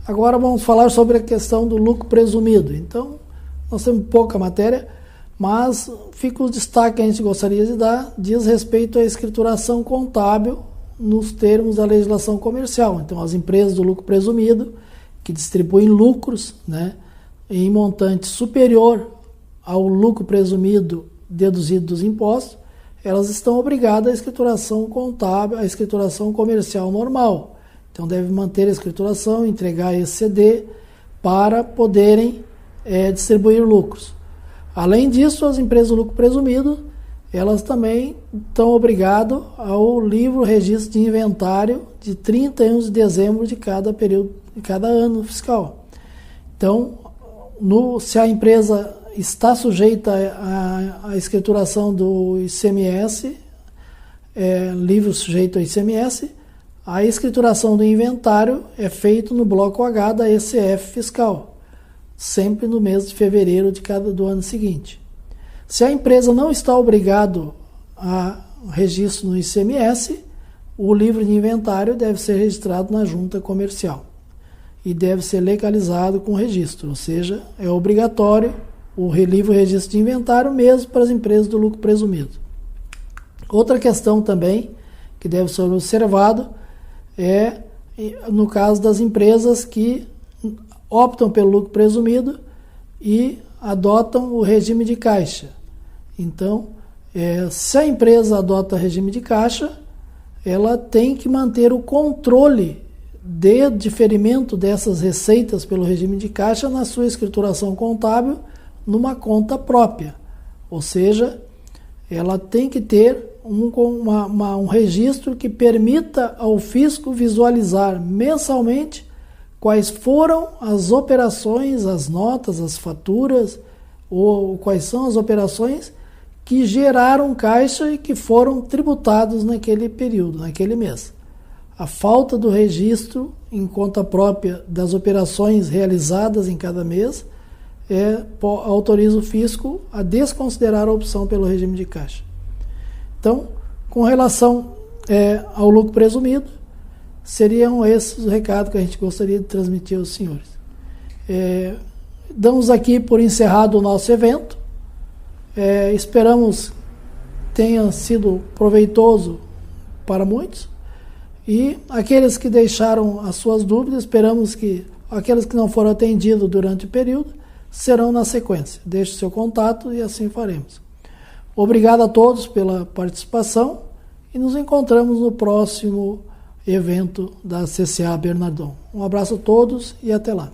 Agora vamos falar sobre a questão do lucro presumido. Então, nós temos pouca matéria, mas fica o destaque que a gente gostaria de dar, diz respeito à escrituração contábil nos termos da legislação comercial. Então, as empresas do lucro presumido, que distribuem lucros, né, em montante superior ao lucro presumido deduzido dos impostos, elas estão obrigadas à escrituração contábil, à escrituração comercial normal. Então, deve manter a escrituração, entregar esse CD para poderem distribuir lucros. Além disso, as empresas do lucro presumido, elas também estão obrigadas ao livro registro de inventário de 31 de dezembro de cada período, de cada ano fiscal. Então, se a empresa está sujeita à escrituração do ICMS, livro sujeito ao ICMS, a escrituração do inventário é feita no bloco H da ECF fiscal, sempre no mês de fevereiro do ano seguinte. Se a empresa não está obrigado a registro no ICMS, o livro de inventário deve ser registrado na junta comercial e deve ser legalizado com registro, ou seja, é obrigatório o livro registro de inventário mesmo para as empresas do lucro presumido. Outra questão também que deve ser observado é no caso das empresas que optam pelo lucro presumido e adotam o regime de caixa. Então, se a empresa adota regime de caixa, ela tem que manter o controle de diferimento dessas receitas pelo regime de caixa na sua escrituração contábil numa conta própria. Ou seja, ela tem que ter um registro que permita ao fisco visualizar mensalmente quais foram as operações, as notas, as faturas, ou quais são as operações que geraram caixa e que foram tributados naquele período, naquele mês. A falta do registro em conta própria das operações realizadas em cada mês autoriza o fisco a desconsiderar a opção pelo regime de caixa. Então, com relação ao lucro presumido, seriam esses os recados que a gente gostaria de transmitir aos senhores. Damos aqui por encerrado o nosso evento. Esperamos tenha sido proveitoso para muitos. E aqueles que deixaram as suas dúvidas, esperamos que aqueles que não foram atendidos durante o período serão na sequência. Deixe seu contato e assim faremos. Obrigado a todos pela participação e nos encontramos no próximo evento da CCA Bernardon. Um abraço a todos e até lá.